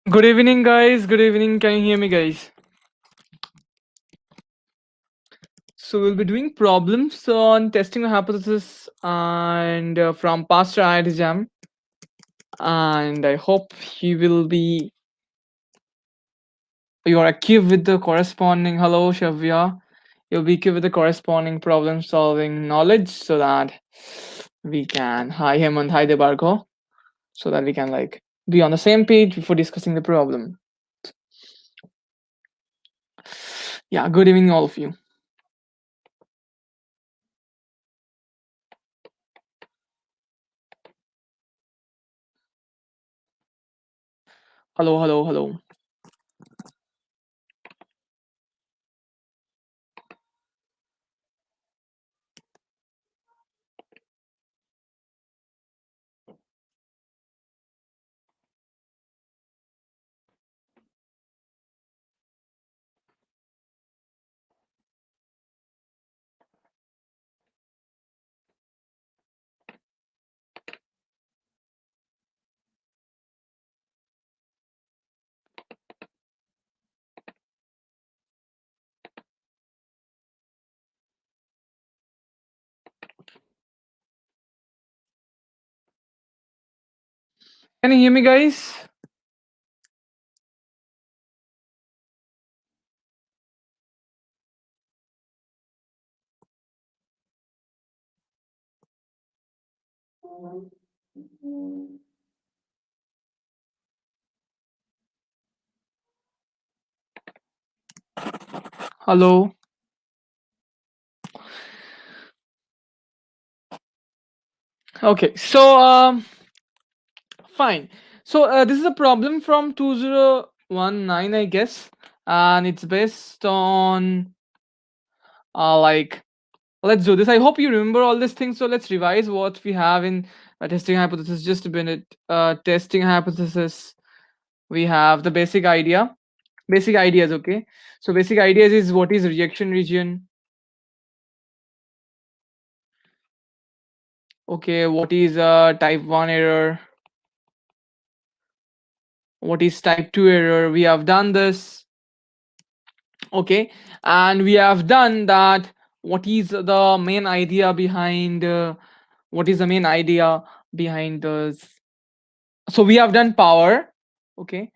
Good evening, guys. Good evening. Can you hear me, guys? So we'll be doing problems on testing a hypothesis and from past IIT JAM, and I hope you are equipped with the corresponding. Hello, Shavya. You'll be equipped with the corresponding problem-solving knowledge, so that we can hi Hemant, hi Debarko, so that we can be on the same page before discussing the problem. Yeah. Good evening, all of you. Hello, hello, hello. Can you hear me, guys? Hello. Okay, so fine. So this is a problem from 2019, I guess, and it's based on like let's do this. I hope you remember all these things. So let's revise what we have in testing hypothesis. Just a minute. Testing hypothesis. We have the basic idea. Basic ideas. Okay. So basic ideas is what is rejection region. Okay. What is type 1 error? What is type 2 error? We have done this. Okay, and we have done that. What is the main idea behind what is the main idea behind this? So we have done power. Okay,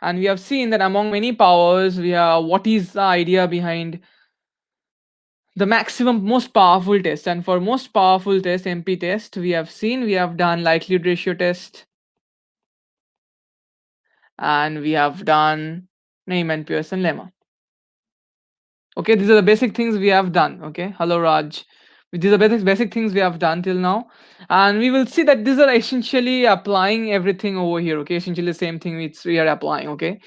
and we have seen that among many powers we have what is the idea behind the maximum most powerful test. And for most powerful test, MP test, we have seen we have done likelihood ratio test, and we have done Neyman Pearson lemma. Okay, these are the basic things we have done. Okay, hello Raj. These are basic things we have done till now, and we will see that these are essentially applying everything over here. Okay, essentially the same thing which we are applying. Okay,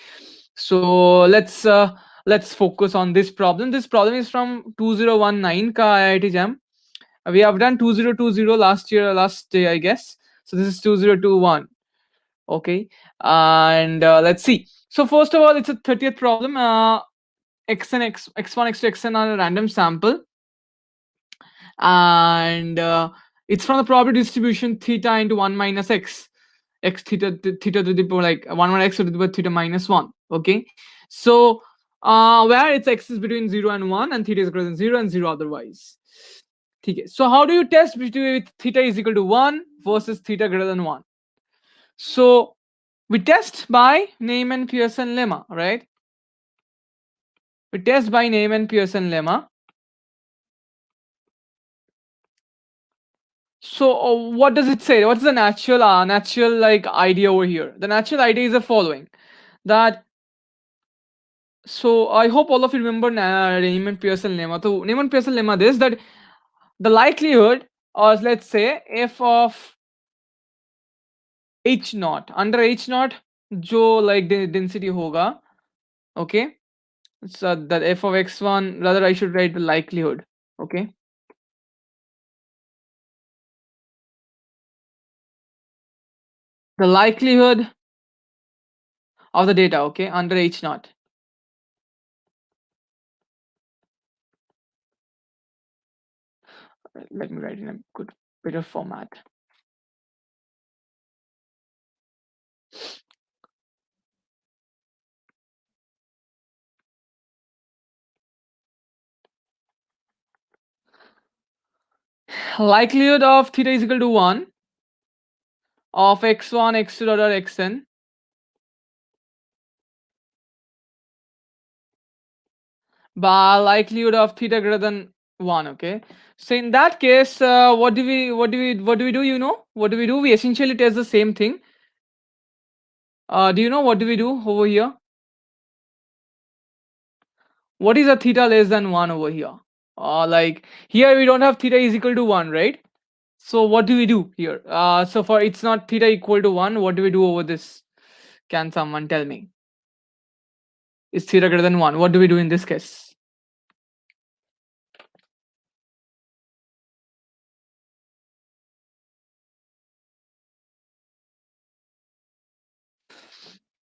so let's focus on this problem. This problem is from 2019 ka IIT Jam. We have done 2020 last year, last day, I guess. So this is 2021. Okay, and let's see. So first of all, it's a 30th problem. X and x1 x2 xn are a random sample, and it's from the probability distribution theta into 1 minus x theta theta to the power 1 x to the power theta minus 1. Okay, so where it's x is between 0 and 1 and theta is greater than 0 and 0 otherwise. Okay, so how do you test between with theta is equal to 1 versus theta greater than 1? So we test by Neyman Pearson lemma, right? We test by Neyman Pearson lemma. So what does it say? What's the natural idea over here? The natural idea is the following, that so I hope all of you remember Neyman Pearson lemma. So Neyman Pearson lemma this, that the likelihood, or let's say f of h naught, under h naught जो like density होगा, okay, so that f of x1, rather I should write the likelihood. Okay, the likelihood of the data, okay, under h naught. Let me write in a good better format. Likelihood of theta is equal to 1 of x1 x2 dot dot xn by likelihood of theta greater than 1. Okay, so in that case, what do we do, what do we do? We essentially test the same thing. Do you know what do we do over here? What is a theta less than 1 over here? Like here we don't have theta is equal to 1, right? So what do we do here? So for it's not theta equal to 1, what do we do over this? Can someone tell me? Is theta greater than 1? What do we do in this case?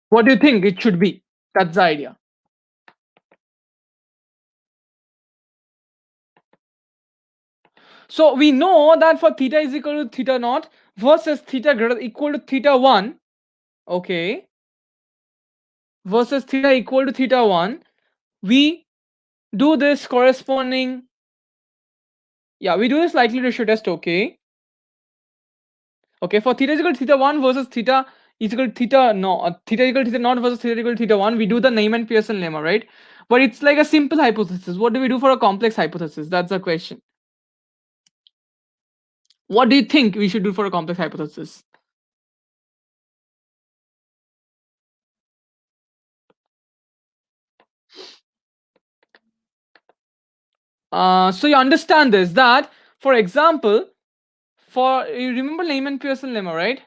What do you think it should be? That's the idea. So we know that for theta is equal to theta naught versus theta greater equal to theta 1, okay, versus theta equal to theta 1, we do this corresponding, yeah, we do this likelihood ratio test, okay. Okay, for theta is equal to theta 1 versus theta is equal to theta no theta is equal to theta naught versus theta is equal to theta 1, we do the Neyman-Pearson lemma, right? But it's like a simple hypothesis. What do we do for a complex hypothesis? That's the question. What do you think we should do for a complex hypothesis? So you understand this, that for example, for you remember Neyman-Pearson lemma, right?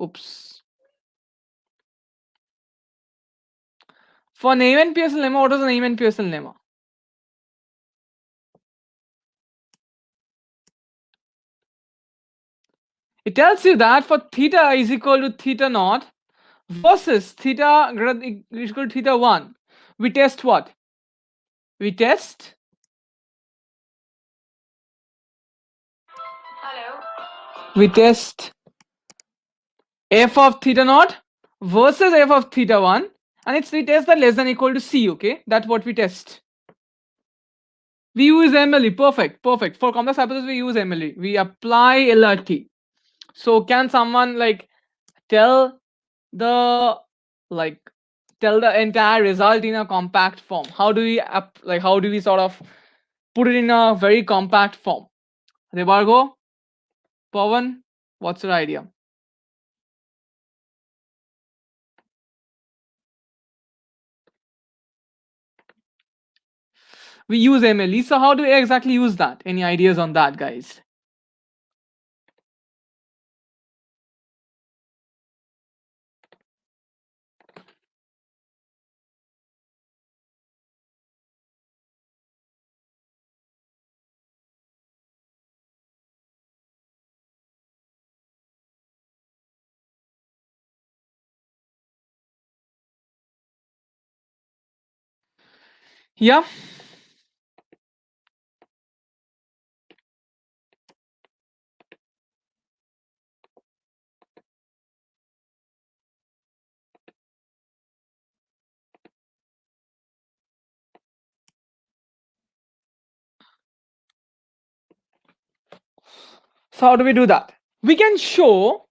Oops. For Neyman-Pearson lemma, what is the Neyman-Pearson lemma? It tells you that for theta is equal to theta naught versus theta is equal to theta 1, we test what? We test we test f of theta naught versus f of theta 1, and it's we test the less than equal to c, okay? That's what we test. We use MLE. Perfect. For complex hypothesis, we use MLE. We apply LRT. So can someone like tell the like tell the entire result in a compact form? How do we how do we sort of put it in a very compact form? Rebargo, Pawan, what's your idea? We use MLE. So how do we exactly use that? Any ideas on that, guys? Yeah. So how do we do that? We can show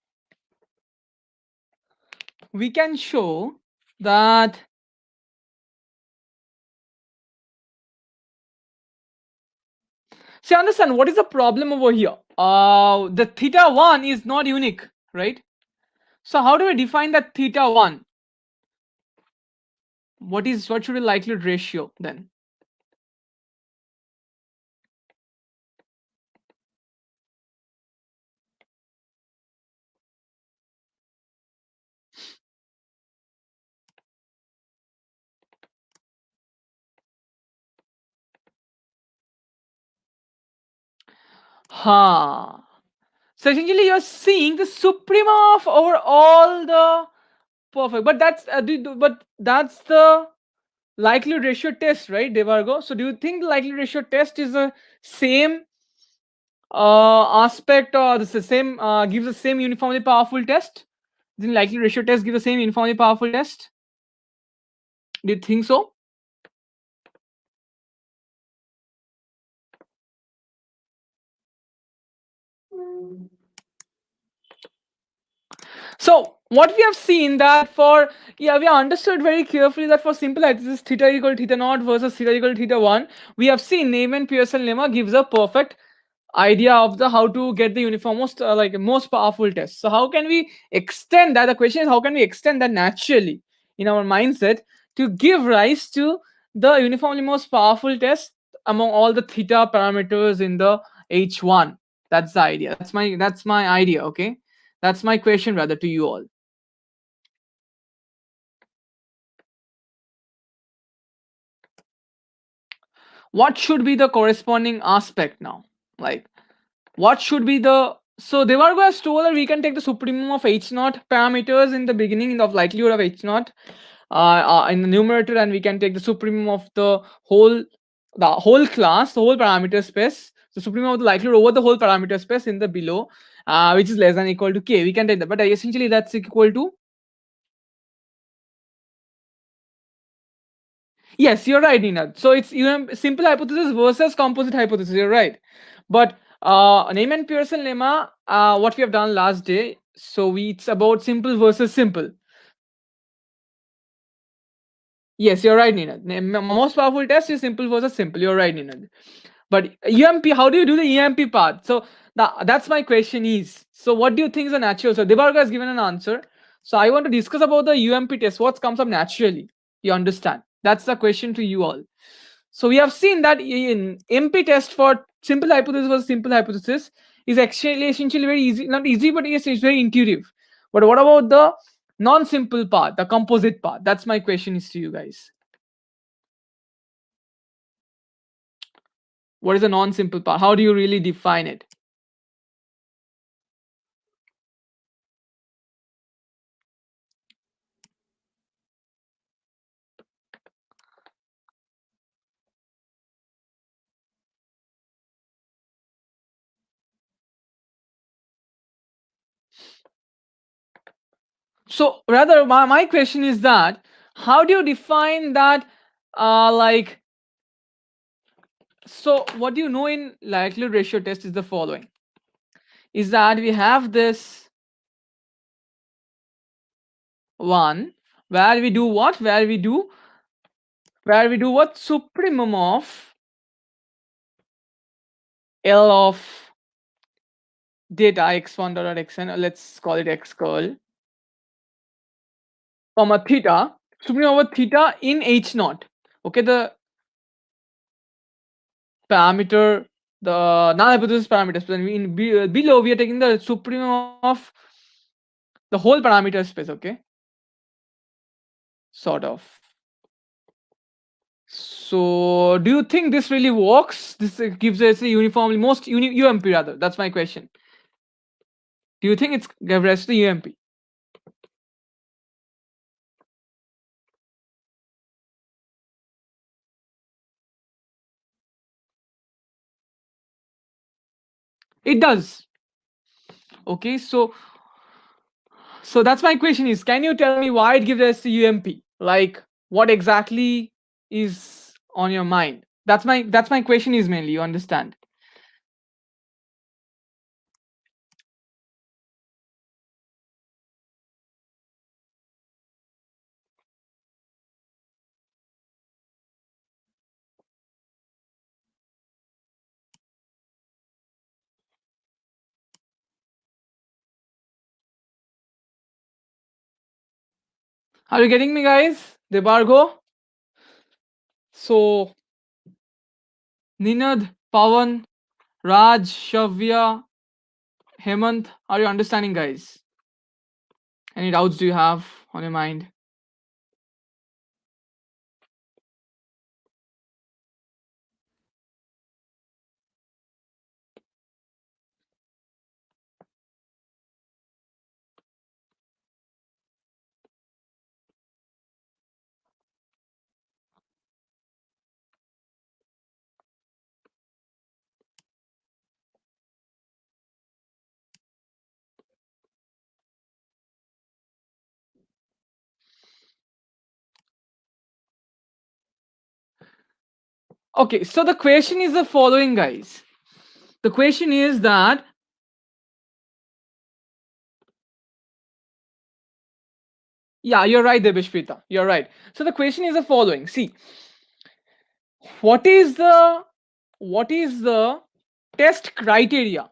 that see, understand what is the problem over here. The theta 1 is not unique, right? So how do we define that theta 1? What should be likelihood ratio then? Ha. So essentially you're seeing the suprema of over all the perfect. But that's the likelihood ratio test, right, Devargo? So do you think the likelihood ratio test is the same aspect, or the same gives the same uniformly powerful test? The likelihood ratio test gives the same uniformly powerful test? Do you think so? So what we have seen that for, yeah, we have understood very carefully that for simple hypothesis theta equal to theta naught versus theta equal to theta 1, we have seen Neyman Pearson lemma gives a perfect idea of the how to get the uniform most like most powerful test. So how can we extend that? The question is how can we extend that naturally in our mindset to give rise to the uniformly most powerful test among all the theta parameters in the H1. That's the idea. That's my idea. Okay, that's my question rather to you all. What should be the corresponding aspect now? Like what should be the, so Devargo has told that we can take the supremum of H naught parameters in the beginning of likelihood of H naught in the numerator, and we can take the supremum of the whole class, the whole parameter space, the supremum of the likelihood over the whole parameter space in the below, which is less than or equal to k. We can take that, but essentially that's equal to, yes, you're right, Nina. So it's simple hypothesis versus composite hypothesis. You're right, but Neyman Pearson lemma, what we have done last day. So it's about simple versus simple. Yes, you're right, Nina. Most powerful test is simple versus simple. You're right, Nina. But UMP, how do you do the EMP part? So that's my question is. So what do you think is a natural? So Debarga has given an answer. So I want to discuss about the UMP test. What comes up naturally? You understand? That's the question to you all. So we have seen that in MP test for simple hypothesis versus simple hypothesis is actually essentially very easy, not easy, but yes, it's very intuitive. But what about the non-simple part, the composite part? That's my question is to you guys. What is a non-simple part? How do you really define it? So rather, my question is that how do you define that? Like, so what you know in likelihood ratio test is the following: is that we have this one where we do what? Where we do what? Supremum of L of data x1 dot xn. Let's call it x curl, comma theta. Supremum over theta in h naught. Okay, the parameter, the null hypothesis parameters. Then below we are taking the supremum of the whole parameter space. Okay, sort of. So do you think this really works? This gives us a uniformly most UMP rather. That's my question. Do you think it's gives us the UMP? It does. Okay, so that's my question is, can you tell me why it gives us the UMP? Like what exactly is on your mind? That's my question is mainly, you understand? Are you getting me, guys? Debargo. So Ninad, Pawan, Raj, Shavya, Hemant, are you understanding, guys? Any doubts do you have on your mind? Okay, so the question is the following, guys. The question is that Yeah, you're right, Debashprita. You're right. So the question is the following. See, what is the what is the test criteria?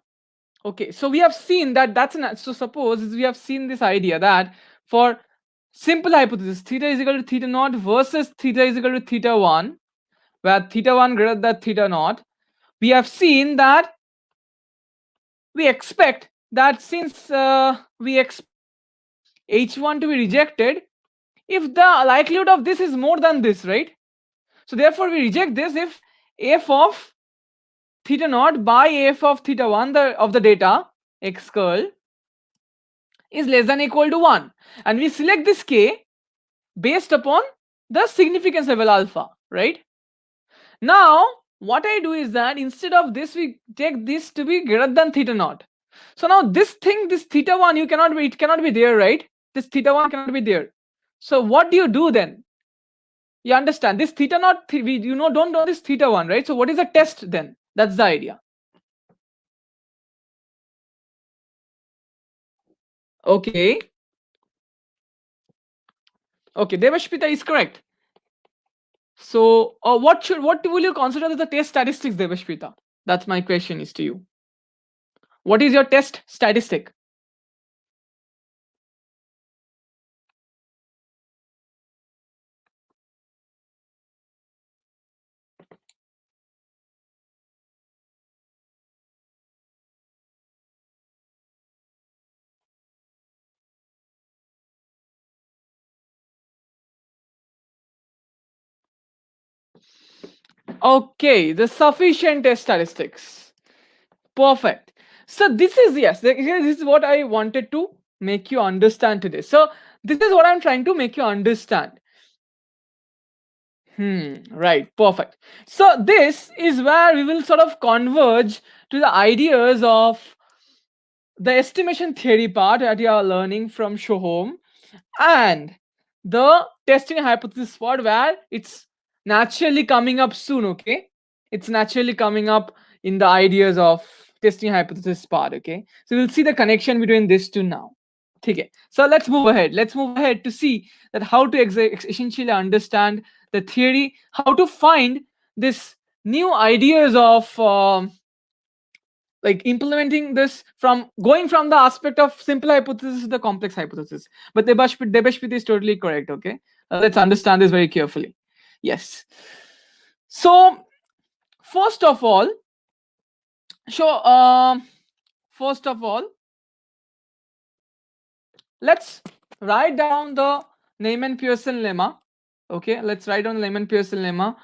Okay, so we have seen that so suppose we have seen this idea that for simple hypothesis theta is equal to theta naught versus theta is equal to theta 1, where theta 1 greater than theta naught, we have seen that we expect that since we expect h1 to be rejected if the likelihood of this is more than this, right? So therefore we reject this if f of theta naught by f of theta 1 of the data x curl is less than equal to 1, and we select this k based upon the significance level alpha, right? Now what I do is that instead of this we take this to be greater than theta naught. So now this thing, this theta 1, it cannot be there, right? This theta 1 cannot be there. So what do you do then? You understand this theta naught, we don't know this theta 1, right? So what is the test then? That's the idea. Okay. Okay, Devashpita is correct. So what will you consider as the test statistics, Devashpita? That's my question is to you. What is your test statistic? Okay, the sufficient test statistics. Perfect. So this is, yes, this is what I wanted to make you understand today. So this is what I'm trying to make you understand. Right, perfect. So this is where we will sort of converge to the ideas of the estimation theory part that you are learning from Shohom, and the testing hypothesis part where it's naturally coming up soon. Okay, it's naturally coming up in the ideas of testing hypothesis part. Okay, so we'll see the connection between these two now. Okay, so let's move ahead to see that how to essentially understand the theory, how to find this new ideas of like implementing this from going from the aspect of simple hypothesis to the complex hypothesis. But Debashpit is totally correct. Okay, let's understand this very carefully. Yes. So first of all, so first of all, let's write down the Neyman-Pearson lemma. Okay, let's write down the Neyman-Pearson lemma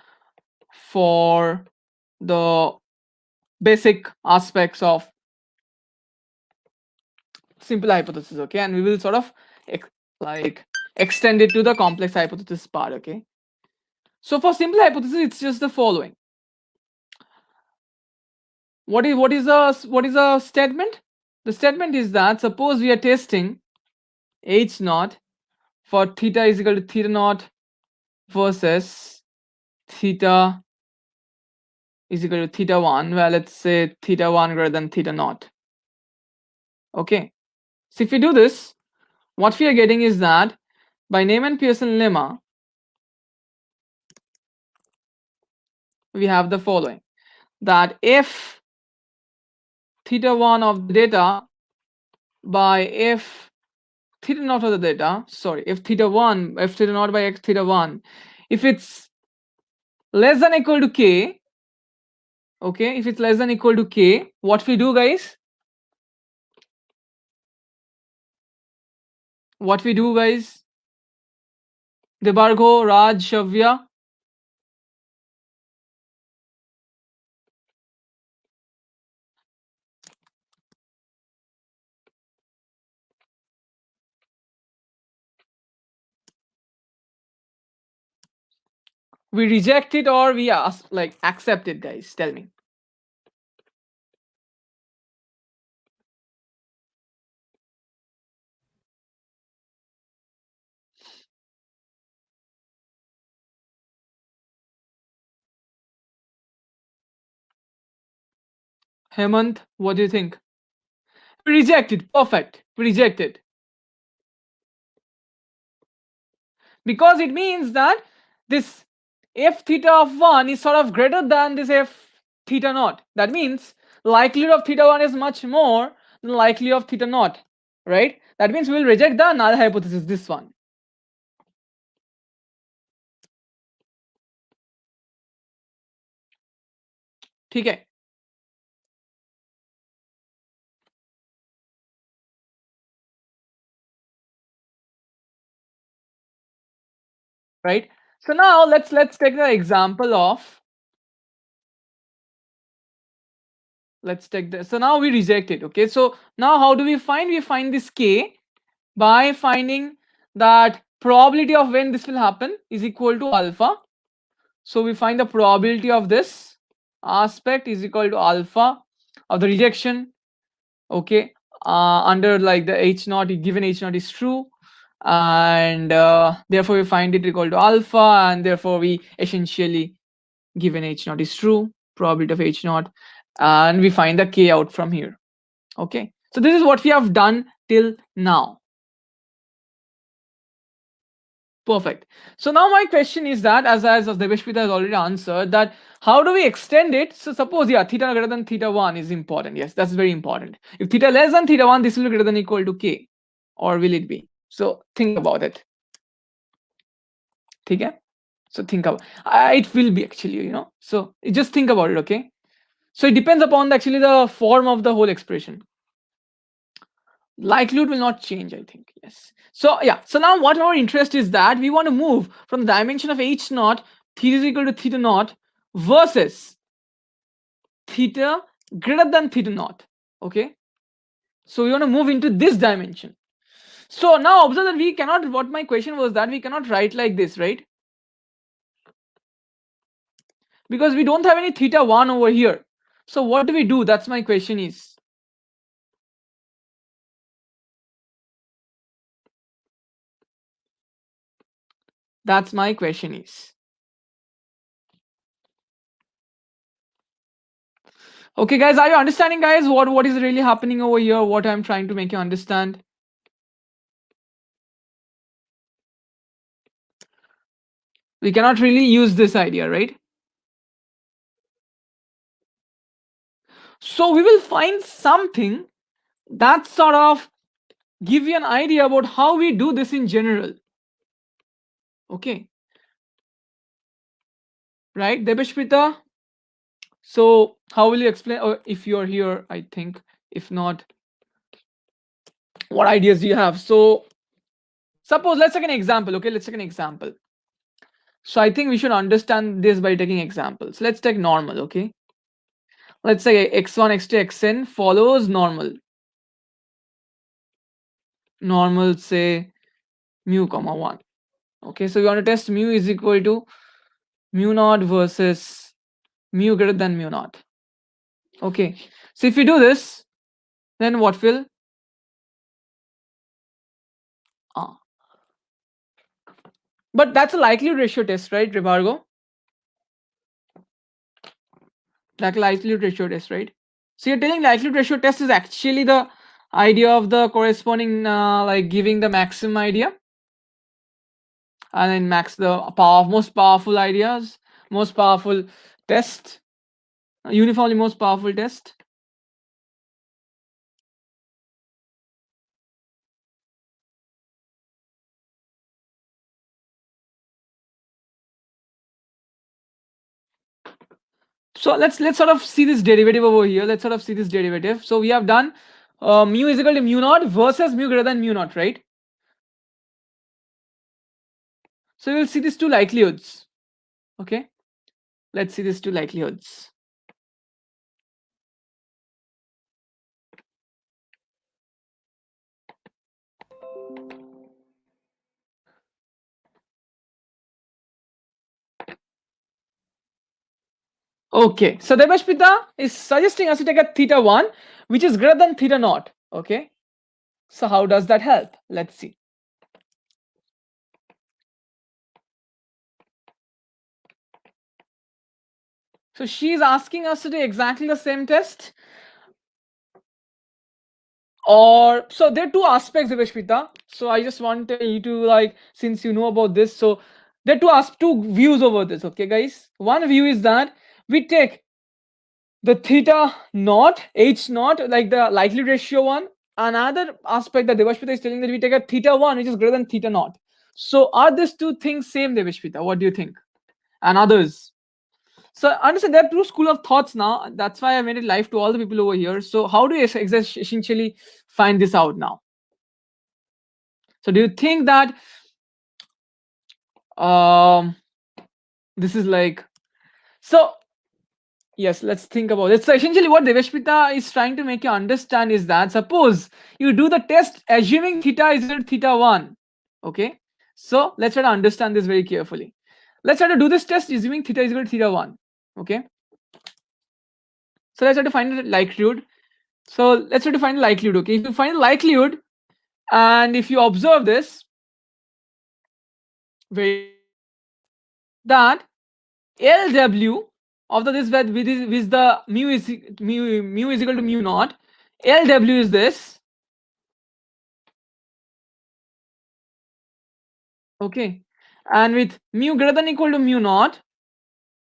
for the basic aspects of simple hypothesis. Okay, and we will sort of like extend it to the complex hypothesis part. Okay, so for simple hypothesis it's just the following. What is a statement? The statement is that suppose we are testing h naught for theta is equal to theta naught versus theta is equal to theta 1, where let's say theta 1 greater than theta naught. Okay, so if we do this, what we are getting is that by Neyman-Pearson lemma we have the following, that if theta 1 of the data by if theta naught of the data, sorry, if theta naught by x theta 1, if it's less than equal to k, okay, if it's less than equal to k, what we do, guys? What we do, guys? Debargo, Raj, Shavya. We reject it or we like accept it, guys? Tell me. Hemant, what do you think? We reject it. Perfect. We reject it. because it means that this f theta of 1 is sort of greater than this f theta naught. That means likelihood of theta 1 is much more than likelihood of theta naught, right? That means we will reject the null hypothesis, this one. Okay. Right. So now let's take the example of, let's take this. So now we reject it. Okay. So now how do we find? We find this k by finding that probability of when this will happen is equal to alpha. So we find the probability of this aspect is equal to alpha of the rejection. Okay. Under like the h naught, given h naught is true, and therefore we find it equal to alpha, and therefore we essentially, given h naught is true, probability of h naught, and we find the k out from here. Okay, so this is what we have done till now. Perfect. So now my question is that, as Deveshpita has already answered, that how do we extend it? So suppose, yeah, theta greater than theta 1 is important. Yes, that's very important. If theta less than theta 1, this will be greater than or equal to k, or will it be? So think about it. Okay. So think about it, will be actually, so just think about it. Okay, so it depends upon actually the form of the whole expression. Likelihood will not change, I think. Yes. So yeah, so now what our interest is that we want to move from the dimension of h naught, theta is equal to theta naught, versus theta greater than theta naught. Okay, so we want to move into this dimension. So now observe that we cannot, what my question was, that we cannot write like this, right? Because we don't have any theta 1 over here. So what do we do? That's my question is. That's my question is. Okay, guys, are you understanding, guys, what is really happening over here? What I'm trying to make you understand? We cannot really use this idea, right? So we will find something that sort of give you an idea about how we do this in general. Okay, right, Debeshpita? So how will you explain, or if you're here, I think, if not, what ideas do you have? So suppose, let's take an example. Okay, let's take an example. So I think we should understand this by taking examples. Let's take normal. Okay, let's say x1 x2 xn follows normal. Normal, say mu comma 1. Okay, so we want to test mu is equal to mu naught versus mu greater than mu naught. Okay, so if we do this, then what will but that's a likelihood ratio test, right, Ribargo? That likelihood ratio test, right? So you're telling likelihood ratio test is actually the idea of the corresponding like giving the maximum idea, and then max the most powerful ideas, most powerful test, uniformly most powerful test. So let's sort of see this derivative over here. Let's sort of see this derivative. So we have done mu is equal to mu naught versus mu greater than mu naught, right? So we'll see these two likelihoods. Okay, let's see these two likelihoods. Okay, so Devashpita is suggesting us to take a theta 1 which is greater than theta naught. Okay, so how does that help? Let's see. So she is asking us to do exactly the same test. Or so there are two aspects, Devashpita. So I just want you to, like, since you know about this, so there are two views over this. Okay, guys. One view is that we take the theta naught, h naught, like the likelihood ratio one. Another aspect that Devashpita is telling that we take a theta one, which is greater than theta naught. So are these two things same, Devashpita? What do you think? And others? So understand there are two school of thoughts now. That's why I made it live to all the people over here. So how do you essentially find this out now? So do you think that um this is like, so yes, let's think about it. So essentially what Devashpita is trying to make you understand is that suppose you do the test assuming theta is equal to theta 1. Okay. So let's try to understand this very carefully. Let's try to do this test assuming theta is equal to theta 1. Okay. So let's try to find the likelihood. So let's try to find the likelihood. Okay. If you find the likelihood and if you observe this very, that LW of the this with the mu is equal to mu naught. LW is this. Okay. And with mu greater than equal to mu naught.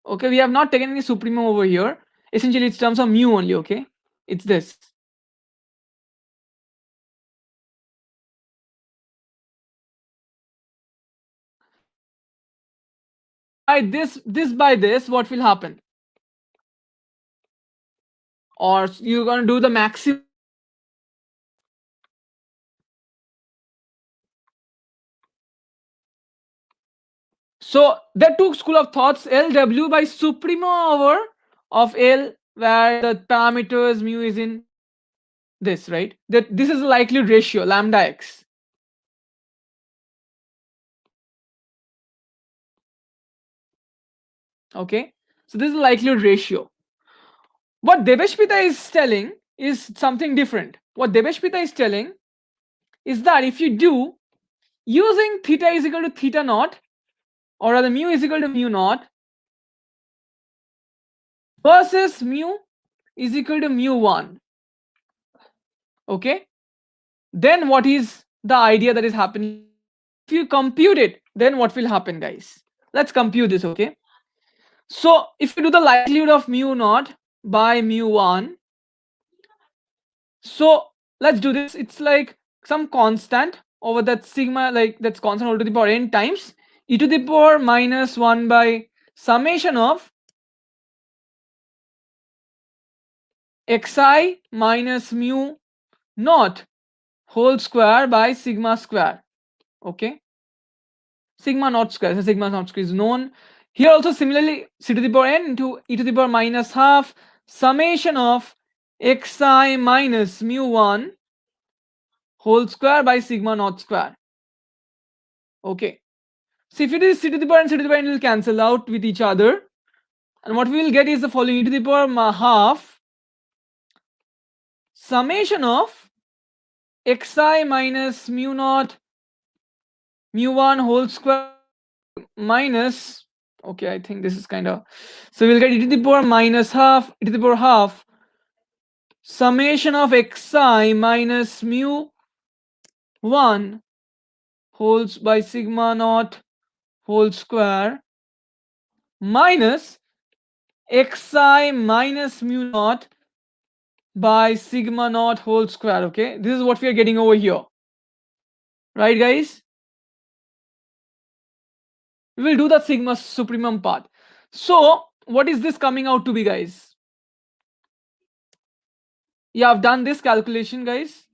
Okay, we have not taken any supremum over here. Essentially, it's terms of mu only. Okay, it's this. By this, what will happen? Or you're gonna do the maximum. So there are two school of thoughts: LW by supremum over of L, where the parameters mu is in this, right? That this is the likelihood ratio lambda x. Okay, so this is the likelihood ratio. What Devashpita is telling is something different. What Devashpita is telling is that if you do using theta is equal to theta naught, or rather mu is equal to mu naught, versus mu is equal to mu 1. Okay, then what is the idea that is happening? If you compute it, then what will happen, guys? Let's compute this. Okay, so if you do the likelihood of mu naught by mu 1, so let's do this. It's like some constant over that sigma, like that's constant all to the power n times e to the power minus 1 by summation of xi minus mu naught whole square by sigma square. Okay, sigma naught square. So sigma naught square is known here. Also similarly, c to the power n into e to the power minus half summation of xi minus mu 1 whole square by sigma naught square. Okay, so if it is c to the power and c to the power n will cancel out with each other, and what we will get is the following: e to the power half summation of xi minus mu naught mu 1 whole square minus, okay, I think this is kind of, so we'll get e to the power minus half e to the power half summation of xi minus mu 1 wholes by sigma naught whole square minus xi minus mu naught by sigma naught whole square. Okay, this is what we are getting over here, right, guys? We will do the sigma supremum part. So what is this coming out to be, guys? You have done this calculation, guys.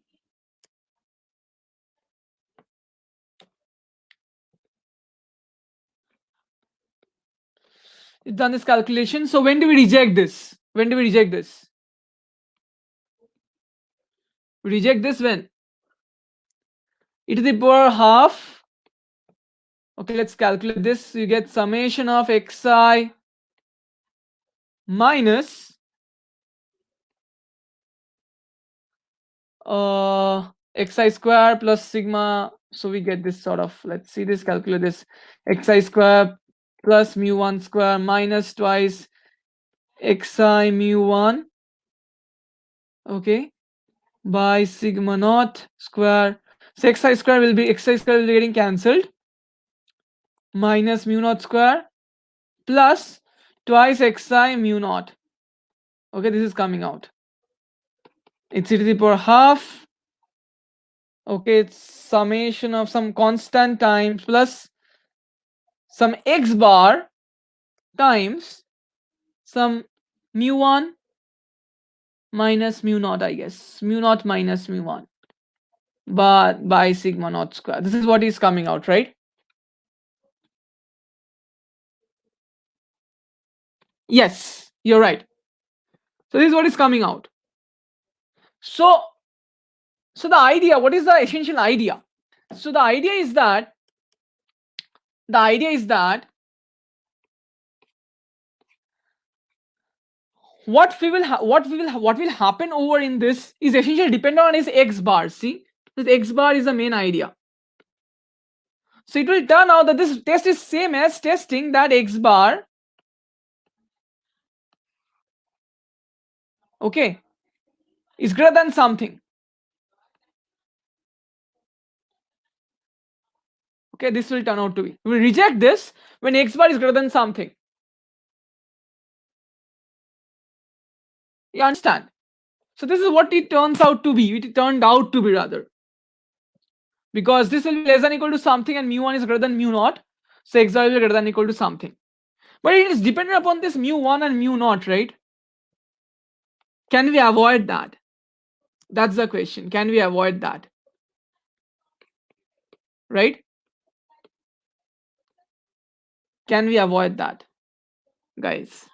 You've done this calculation. So when do we reject this? When do we reject this? We reject this when e to the power half. Okay, let's calculate this. You get summation of xi minus xi square plus sigma. So we get this sort of, let's see this, calculate this, xi square plus mu 1 square minus twice xi mu 1. Okay, by sigma naught square. So xi square will be getting cancelled, minus mu naught square plus twice xi mu naught. Okay, this is coming out. It's e to the power half. Okay, it's summation of some constant times plus some x bar times some mu1 minus mu naught, I guess. Mu naught minus mu1, but by sigma naught square. This is what is coming out, right? Yes, you're right. So this is what is coming out. So, so the idea, what is the essential idea? So the idea is that what will happen over in this is essentially dependent on is x bar. See, this x bar is the main idea. So it will turn out that this test is same as testing that x bar, okay, is greater than something. Okay, this will turn out to be. We will reject this when x bar is greater than something. You understand? So this is what it turns out to be. It turned out to be rather. Because this will be less than equal to something and mu1 is greater than mu naught. So x bar will be greater than equal to something. But it is dependent upon this mu1 and mu naught, right? Can we avoid that? That's the question. Can we avoid that? Right? Can we avoid that? Guys,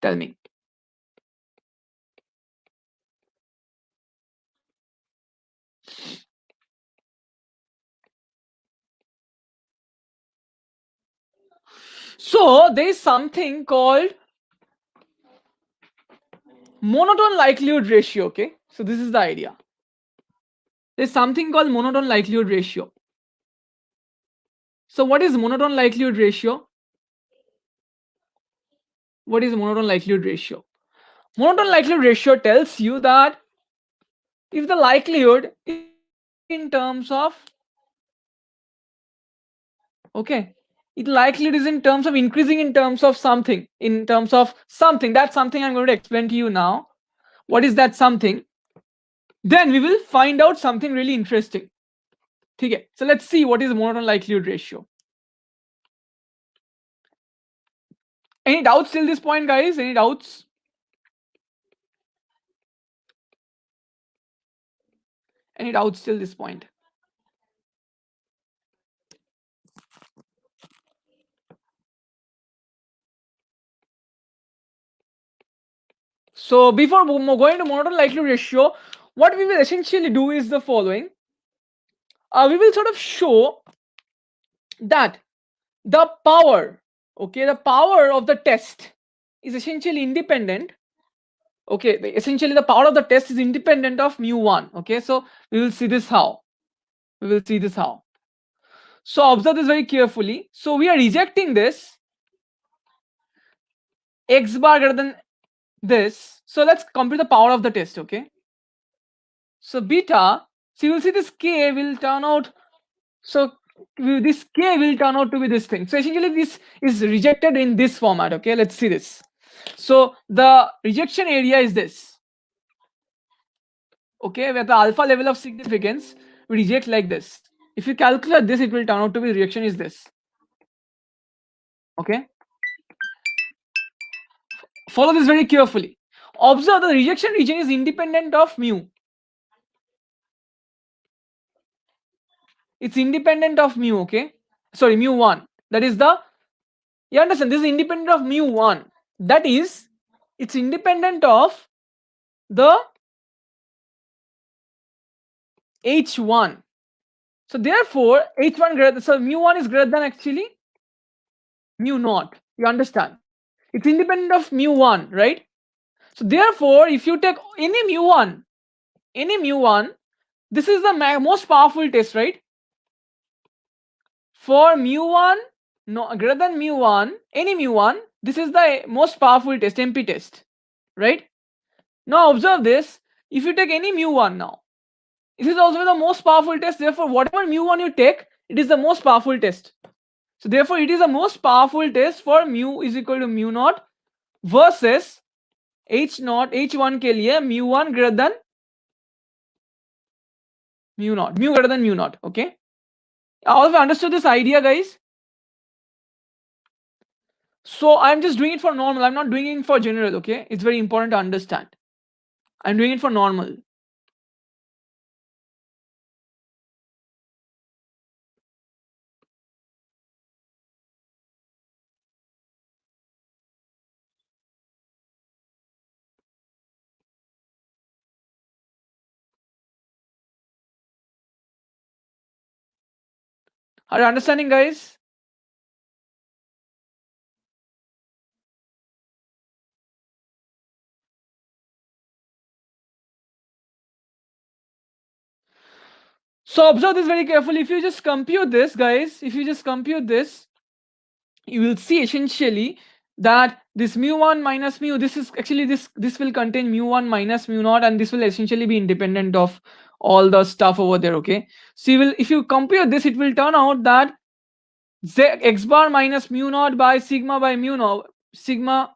tell me. So there is something called monotone likelihood ratio. Okay, so this is the idea. There's something called monotone likelihood ratio. So what is monotone likelihood ratio? What is monotone likelihood ratio? Monotone likelihood ratio tells you that if the likelihood in terms of, okay, it likelihood is in terms of increasing in terms of something, that's something I'm going to explain to you now. What is that something? Then we will find out something really interesting. Okay, so let's see what is monotone likelihood ratio. Any doubts till this point, guys? Any doubts? Any doubts till this point? So before going to monotone likelihood ratio, what we will essentially do is the following. We will sort of show that the power, okay, the power of the test is essentially independent. Okay, essentially the power of the test is independent of mu1. Okay, so we will see this how. So observe this very carefully. So we are rejecting this x bar greater than this. So let's compute the power of the test. Okay, so beta, so you will see this k will turn out, so this k will turn out to be this thing. So essentially this is rejected in this format. Okay, let's see this. So the rejection area is this. Okay, where the alpha level of significance we reject like this. If you calculate this, it will turn out to be rejection is this. Okay, follow this very carefully. Observe the rejection region is independent of mu. It's independent of mu. Okay, sorry, mu1. That is the, you understand, this is independent of mu1. That is, it's independent of the h1. So therefore h1 greater, so mu1 is greater than actually mu naught. You understand? It's independent of mu1, right? So therefore if you take any mu1, this is the most powerful test, right? For mu1 no greater than mu1, any mu1, this is the most powerful test, MP test, right? Now observe this. if you take any mu1 now, this is also the most powerful test. Therefore, whatever mu1 you take, it is the most powerful test. So therefore, it is the most powerful test for mu is equal to mu naught versus h naught, h1 के लिए mu1 greater than mu naught, mu greater than mu naught. Okay, all of you understood this idea, guys? So I'm just doing it for normal. I'm not doing it for general. Okay, it's very important to understand. I'm doing it for normal. Are you understanding, guys? So observe this very carefully. If you just compute this, guys, if you just compute this, you will see essentially that this mu1 minus mu, this is actually this will contain mu1 minus mu naught, and this will essentially be independent of all the stuff over there. Okay, so you will, if you compute this, it will turn out that z x bar minus mu naught by mu naught sigma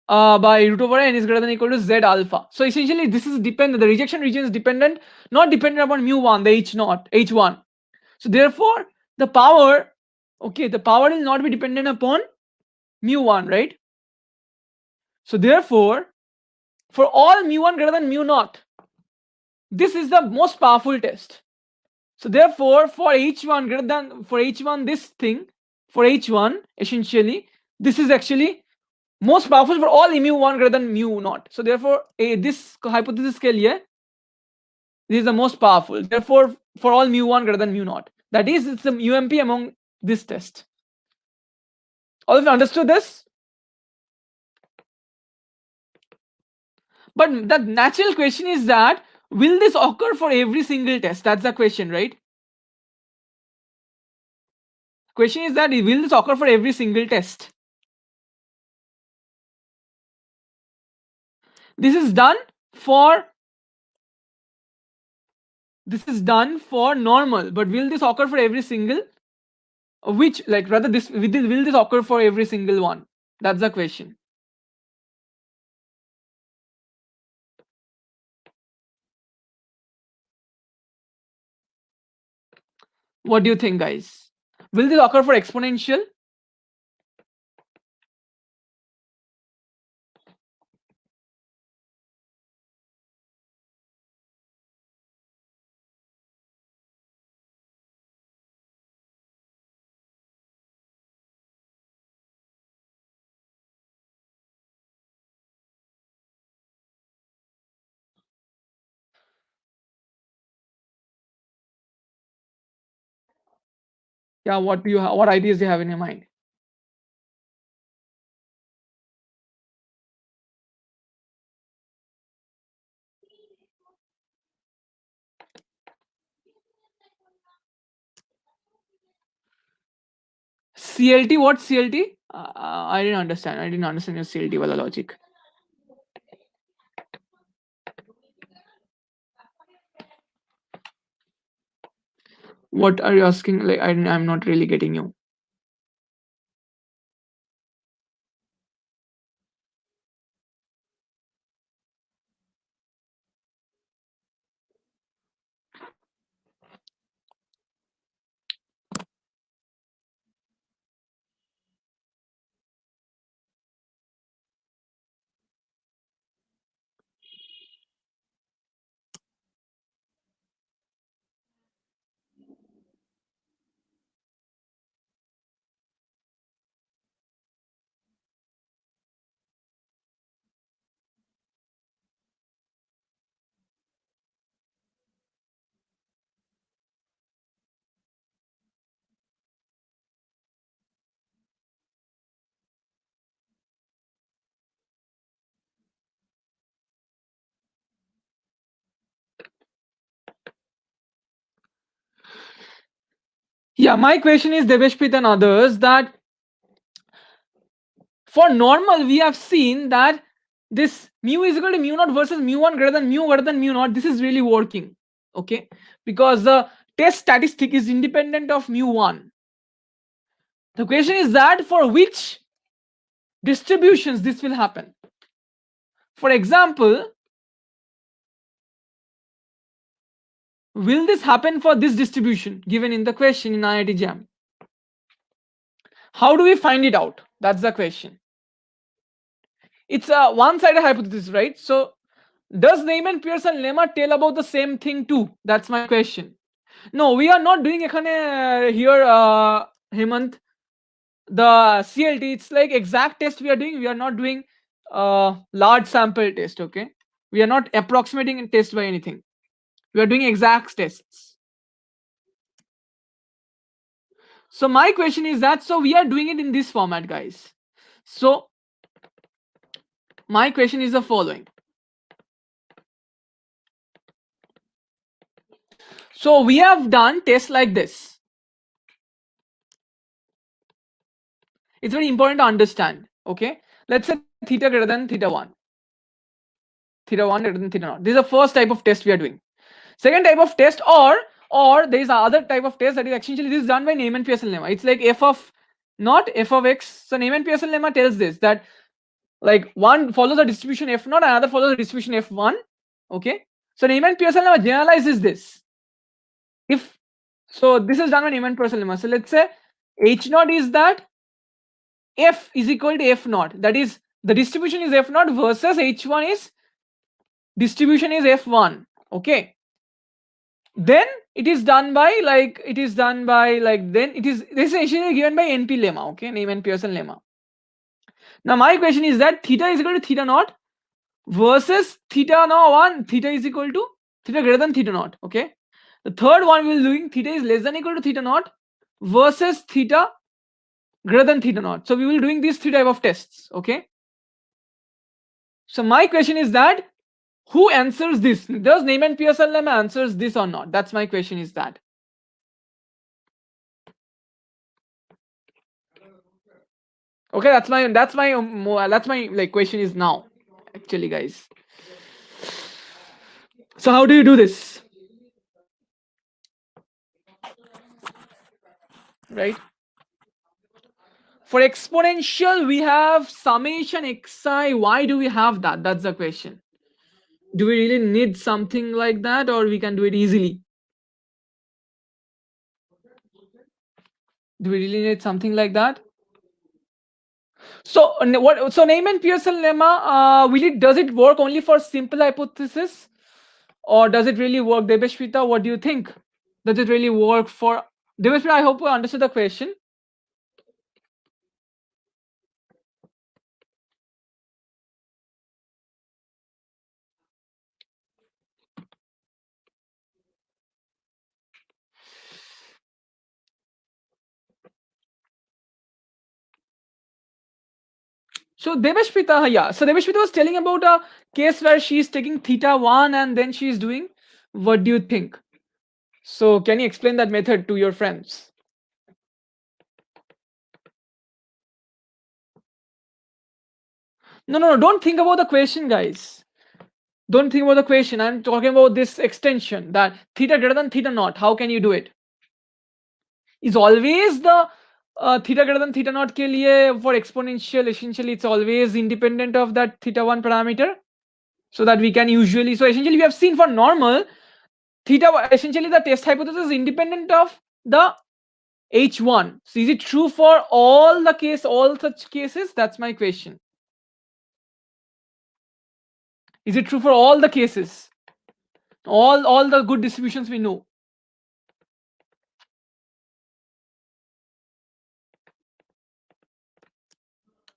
by root over n is greater than or equal to z alpha. So essentially this is dependent, the rejection region is dependent, not dependent upon mu1, the h naught, h1. So therefore the power, okay, the power will not be dependent upon mu1, right? So therefore for all mu1 greater than mu naught, this is the most powerful test. So therefore for h1 greater than, for h1 this thing, for h1 essentially this is actually most powerful for all mu1 greater than mu naught. So therefore this hypothesis के लिए this is the most powerful. Therefore for all mu1 greater than mu naught, that is, it's the UMP among this test. All of you understood this? But the natural question is that will this occur for every single test? That's the question, right? Question is that will this occur for every single test? This is done for normal, but will this occur for every single, which, like, rather this will this occur for every single one? That's the question. What do you think, guys? Will this occur for exponential? Yeah, what do you what ideas do you have in your mind? CLT, what CLT? I didn't understand. I didn't understand your CLT wala logic. What are you asking? Like, I'm not really getting you. Yeah, my question is, Deveshprit and others, that for normal we have seen that this mu is equal to mu naught versus mu1 greater than mu naught, this is really working. Okay, because the test statistic is independent of mu1. The question is that for which distributions this will happen. For example, will this happen for this distribution given in the question in IIT JAM? How do we find it out? That's the question. It's a one-sided hypothesis, right? So does Neyman-Pearson lemma tell about the same thing too? That's my question. No, we are not doing here, Hemant, the CLT. It's like exact test we are doing. We are not doing large sample test. Okay, we are not approximating a test by anything. We are doing exact tests. So my question is that, so we are doing it in this format, guys. So my question is the following. So we have done tests like this. It's very important to understand. Okay, let's say theta greater than theta 1. Theta 1 greater than theta naught. This is the first type of test we are doing. Second type of test, or there is another type of test that is essentially this is done by Neyman-Pearson lemma. It's like f of naught, f of x. So Neyman-Pearson lemma tells this, that like one follows the distribution f naught, another follows the distribution f1. Okay, so Neyman-Pearson lemma generalizes this. If so, this is done by Neyman-Pearson lemma. So let's say h naught is that f is equal to f naught. That is, the distribution is f naught versus h1 is distribution is f1. Okay, then it is done by like then it is, this is essentially given by NP lemma. Okay, Neyman-Pearson lemma. Now my question is that theta is equal to theta naught versus theta now 1, theta is equal to theta greater than theta naught. Okay, the third one we will doing theta is less than equal to theta naught versus theta greater than theta naught. So we will doing these three type of tests. Okay, so my question is that who answers this? Does Neyman-Pearson lemma answers this or not? That's my question is that. Okay, that's my like question is now, actually, guys. So how do you do this? Right? For exponential, we have summation xi. Why do we have that? That's the question. Do we really need something like that, or we can do it easily? Do we really need something like that? So what? So Neyman-Pearson lemma, does it work only for simple hypothesis, or does it really work? Debeshwita, what do you think? Does it really work for Debeshwita? I hope you understood the question. So Devashpita, yeah. So Devashpita was telling about a case where she is taking theta 1 and then she is doing. What do you think? So can you explain that method to your friends? No, don't think about the question, guys. Don't think about the question. I'm talking about this extension, that theta greater than theta naught. How can you do it? Is always the theta greater than theta naught ke liye for exponential, essentially it's always independent of that theta 1 parameter, so that we can usually, so essentially we have seen for normal theta, essentially the test hypothesis is independent of the h1. So is it true for all such cases? That's my question. Is it true for all the cases, all the good distributions we know?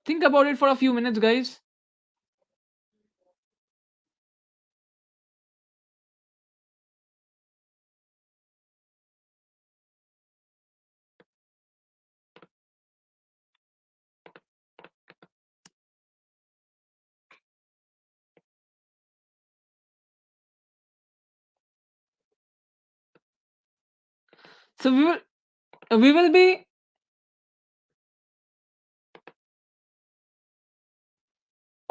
Think about it for a few minutes, guys. So we will be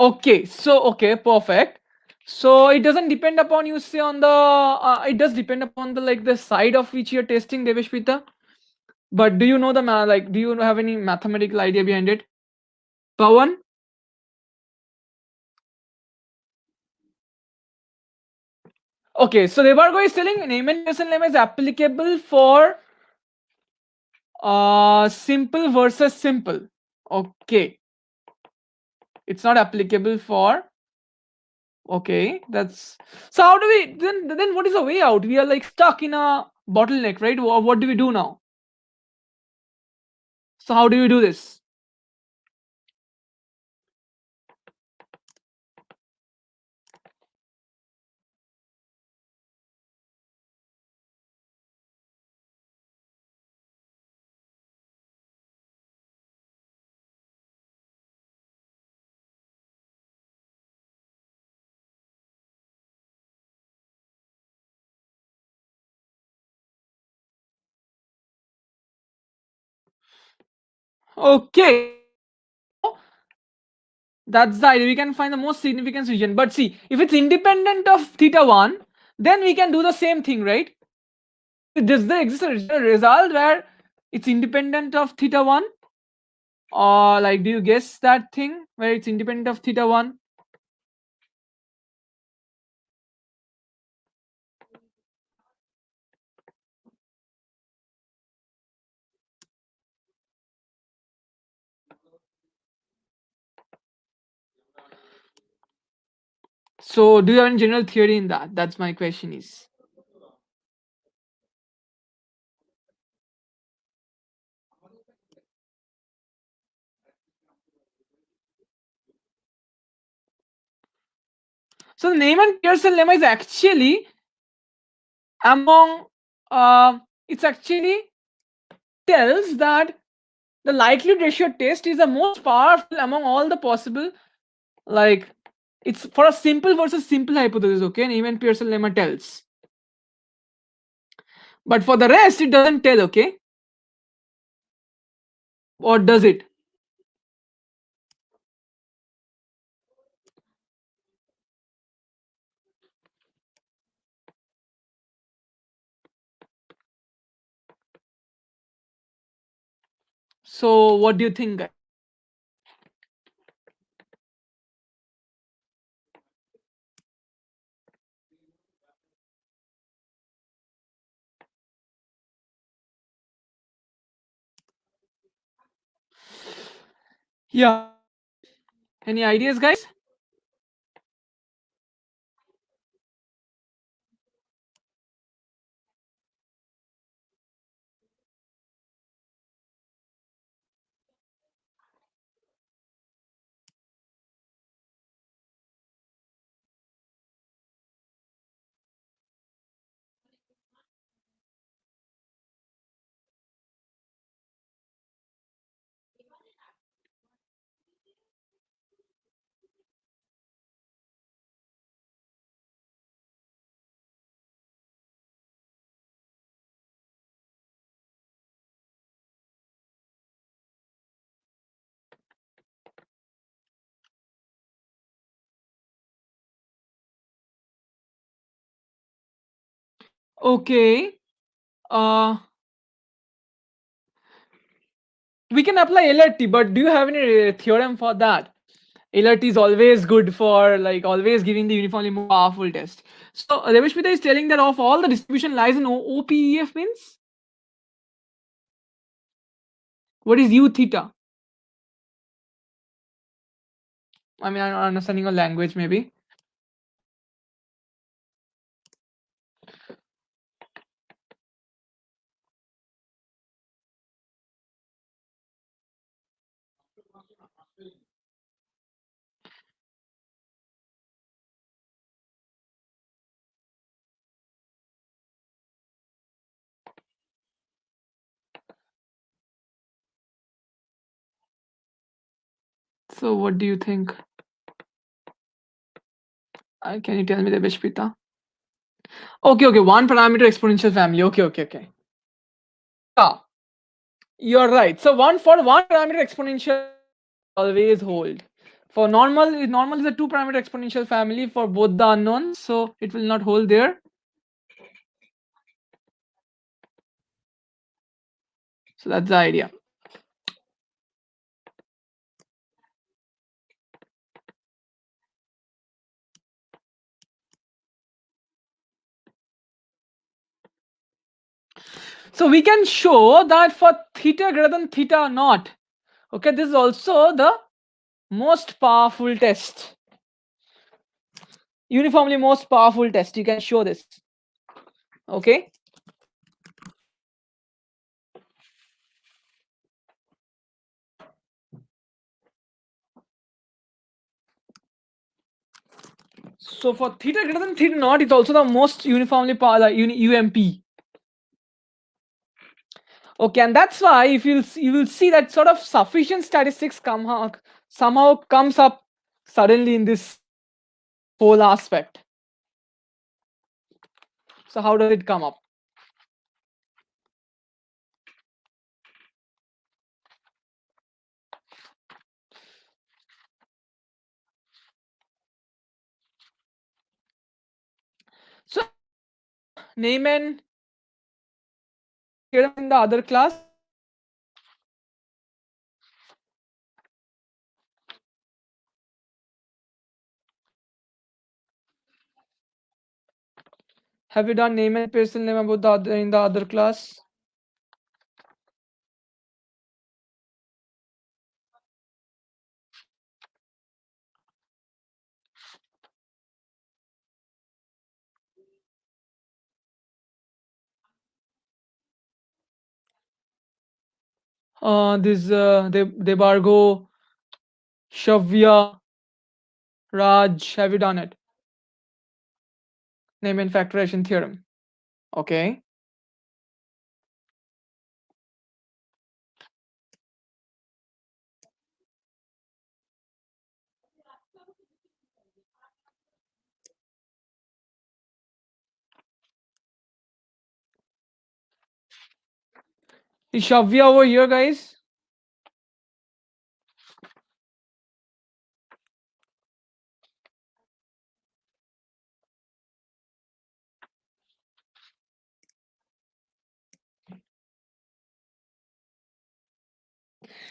Okay, so okay, perfect. So it doesn't depend upon, you say, on the it does depend upon the like the side of which you're testing, Devashpita. But do you know the like, do you have any mathematical idea behind it? Pawan? Okay, so Debargo is telling Neyman Pearson lemma is applicable for simple versus simple. Okay, it's not applicable for. Okay, that's so. How do we then? What is the way out? We are like stuck in a bottleneck, right? What do we do now? So how do we do this? Okay, that's the idea. We can find the most significant region. But see, if it's independent of theta one, then we can do the same thing, right? Does there exist a result where it's independent of theta one? Or like, do you guess that thing where it's independent of theta one? So do you have any general theory in that? That's my question is. So the Neyman Pearson lemma is actually among it's actually tells that the likelihood ratio test is the most powerful among all the possible, like, it's for a simple versus simple hypothesis. Okay, Neyman Pearson lemma tells, but for the rest it doesn't tell. Okay, or does it? So what do you think, guys? Yeah, any ideas, guys? Okay, uh we can apply LRT, but do you have any theorem for that? LRT is always good for like always giving the uniformly more powerful test. So Revishmita is telling that of all the distribution lies in OPEF means, what is U theta? I mean, I'm not understanding your language maybe. So what do you think? Can you tell me, the Revishmita? Okay, okay, one parameter exponential family. Okay, okay, okay. Yeah, you're right. So one for one parameter exponential always hold. For normal is a two parameter exponential family for both the unknowns, so it will not hold there. So that's the idea. So we can show that for theta greater than theta naught, okay, this is also the most powerful test. Uniformly most powerful test. You can show this. Okay. So for theta greater than theta naught, it's also the most uniformly powerful UMP. Okay, and that's why if you will see that sort of sufficient statistics somehow comes up suddenly in this whole aspect. So how does it come up? So Neyman theorem in the other class. Have you done Neyman Pearson lemma about the other in the other class? This Debargo, Shavya, Raj, have you done it? Neyman factorization theorem. Okay. Is Shavya over here, guys?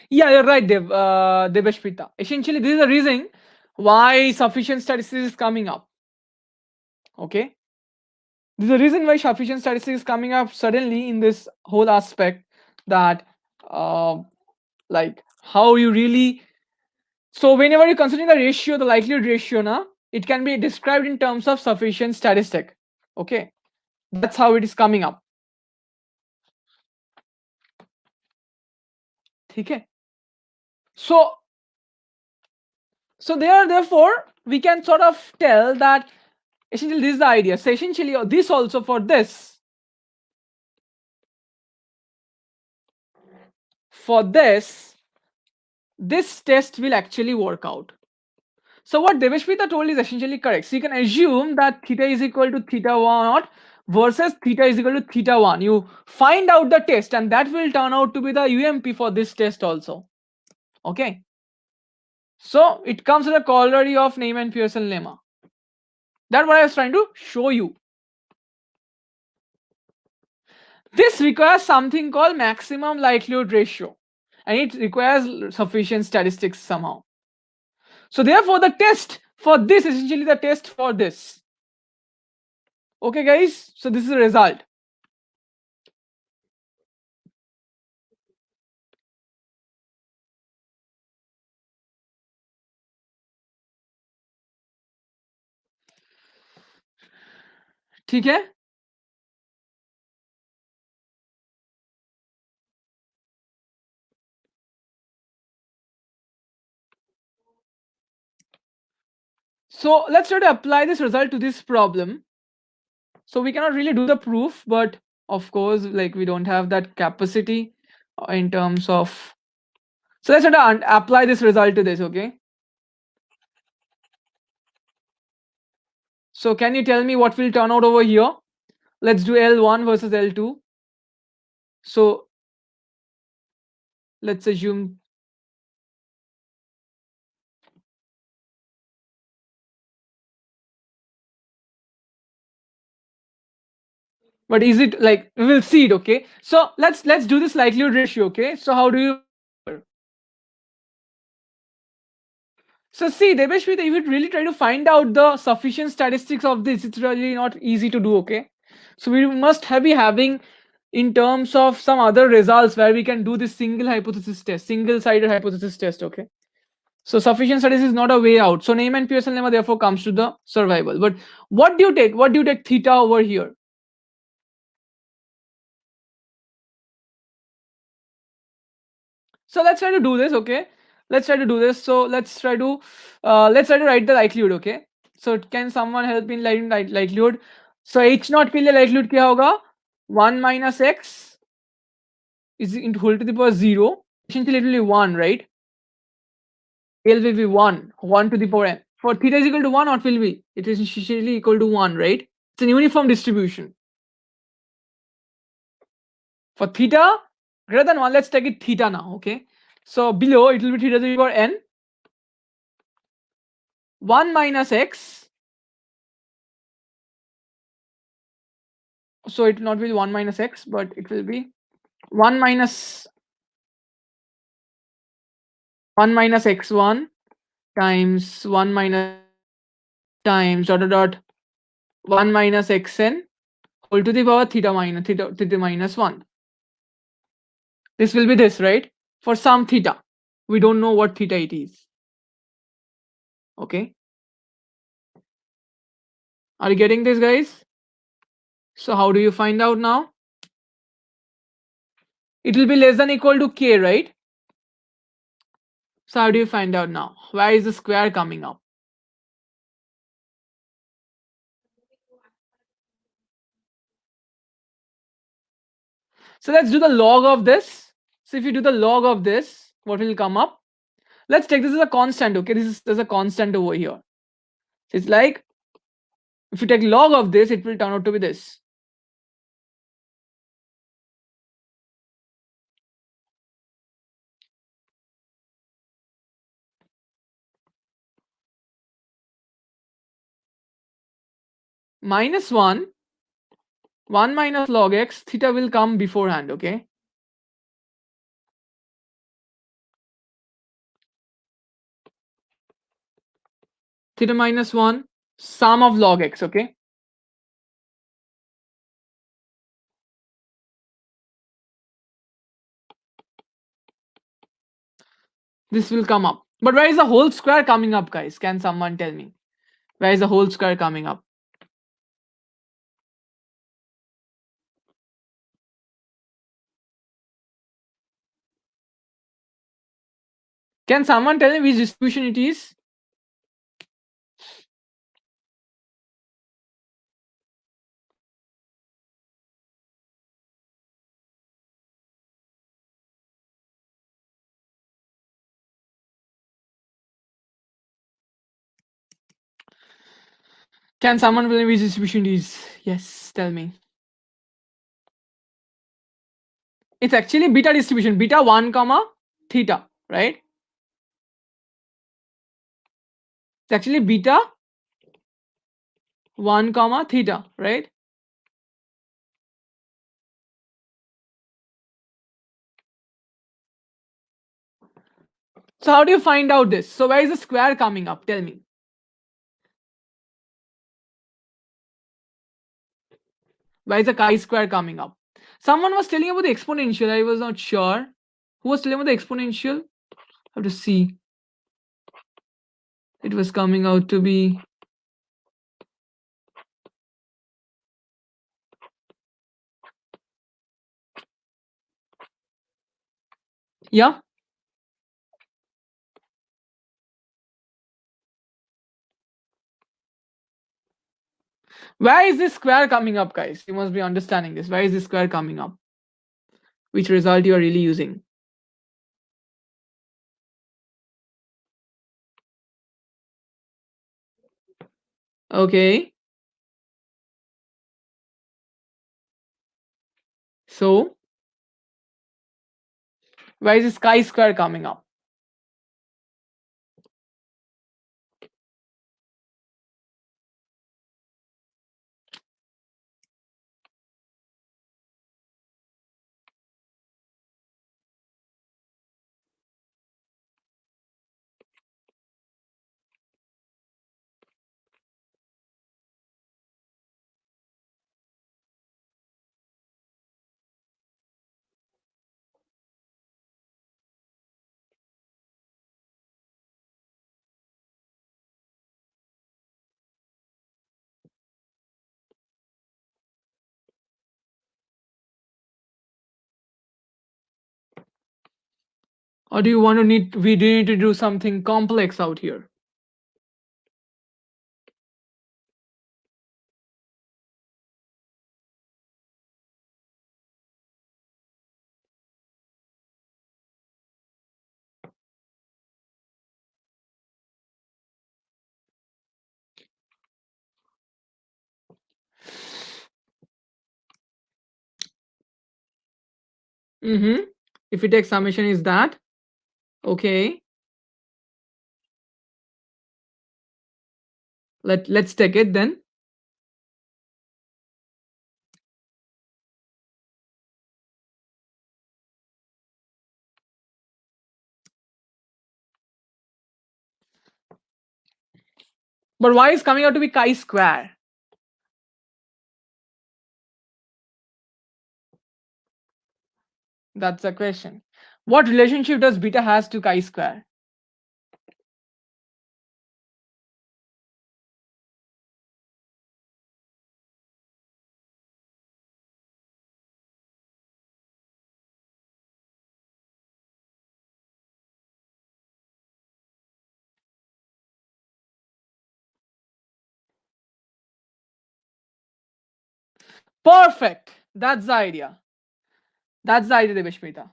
Yeah, you're right, Devashpita. Essentially, this is the reason why sufficient statistics is coming up. Okay. This is the reason why sufficient statistics is coming up suddenly in this whole aspect that like how you really, so whenever you're considering the ratio, the likelihood ratio, na, it can be described in terms of sufficient statistic. Okay. That's how it is coming up. Okay. So therefore we can sort of tell that essentially this is the idea. So essentially this also for this this test will actually work out. So what Devashpita told is essentially correct. So you can assume that theta is equal to theta 1 versus theta is equal to theta 1. You find out the test and that will turn out to be the UMP for this test also. Okay. So it comes with a corollary of Neyman-Pearson lemma. That's what I was trying to show you. This requires something called maximum likelihood ratio and it requires sufficient statistics somehow. So therefore the test for this is essentially the test for this. Okay guys, so this is the result. ठीक है? So let's try to apply this result to this problem. So we cannot really do the proof, but of course, like we don't have that capacity in terms of. So let's try to apply this result to this, okay? So can you tell me what will turn out over here? Let's do L1 versus L2. So let's assume But is it like, we will see it, okay? So let's do this likelihood ratio, okay? So how do you, so see, Debeshwit, if you really try to find out the sufficient statistics of this, it's really not easy to do, okay? So we must have be having in terms of some other results where we can do this single hypothesis test, single-sided hypothesis test, okay? So sufficient studies is not a way out. So name and Pearson lemma therefore comes to the survival. But what do you take? What do you take theta over here? So let's try to do this, okay? Let's try to do this. So let's try to write the likelihood, okay? So can someone help me in writing likelihood? So h naught के लिए likelihood क्या होगा? 1 minus x is into whole to the power 0. Essentially it will be 1, right? L will be 1 to the power n. For theta is equal to 1, what will be? It is essentially equal to 1, right? It's a uniform distribution. For theta greater than 1, let's take it theta now, okay? So below it will be theta to the power n, 1 minus x. So it will not be 1 minus x, but it will be 1 minus x1 times 1 minus times dot dot dot 1 minus xn whole to the power theta minus 1. This will be this, right? For some theta. We don't know what theta it is. Okay. Are you getting this, guys? So how do you find out now? It will be less than equal to k, right? So how do you find out now? Where is the square coming up? So let's do the log of this. So if you do the log of this, what will come up? Let's take this as a constant, okay? There's a constant over here. So it's like, if you take log of this, it will turn out to be this. Minus 1 minus log x, theta will come beforehand, okay? Theta minus 1, sum of log x, okay? This will come up. But where is the whole square coming up, guys? Can someone tell me? Where is the whole square coming up? Can someone tell me which distribution it is? Can someone tell me which distribution it is? Yes, tell me. It's actually beta distribution, beta 1 comma theta, right? It's actually beta 1 comma theta, right? So how do you find out this? So where is the square coming up? Tell me. Where is the chi-square coming up? Someone was telling about the exponential. I was not sure. Who was telling about the exponential? I have to see. It was coming out to be. Yeah. Where is this square coming up, guys? You must be understanding this. Where is this square coming up? Which result you are really using? Okay. So where is this chi-square coming up? Or do you want to need to do something complex out here? Mm-hmm. If you take summation is that okay? Let's take it then. But why is coming out to be chi square? That's the question. What relationship does beta has to chi square? Perfect. That's the idea. That's the idea, Devashmita.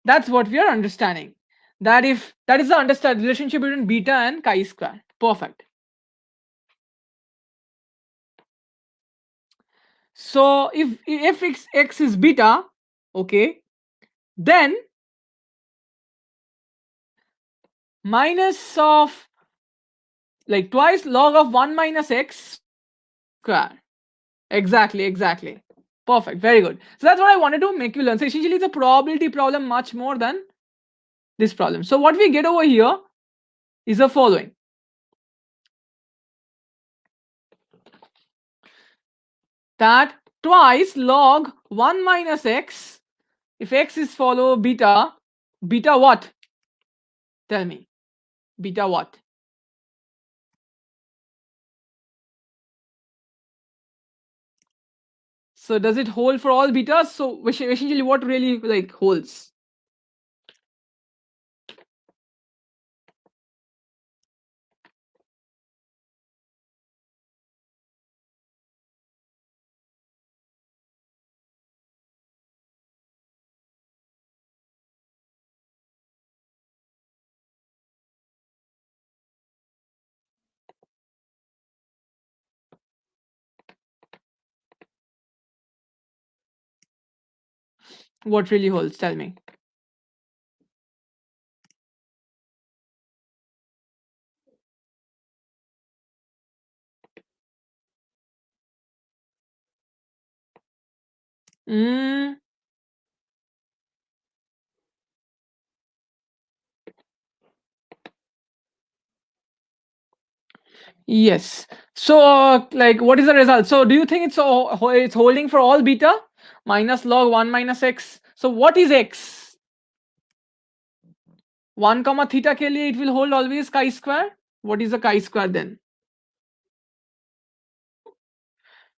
That's what we are understanding. That if that is the understand relationship between beta and chi square. Perfect. So if x is beta, okay, then minus of like twice log of 1 minus x square. Exactly, exactly. Perfect, very good. So that's what I wanted to make you learn. So essentially it's a probability problem much more than this problem. So what we get over here is the following. That twice log 1 minus x, if x is follow beta, beta what? Tell me. Beta what? So does it hold for all betas? So essentially what really like holds? What really holds? Tell me. Mm, yes. So like what is the result? So do you think it's holding for all beta? Minus log 1 minus x. So what is x? 1 comma theta के लिए it will hold always chi square. What is the chi square then?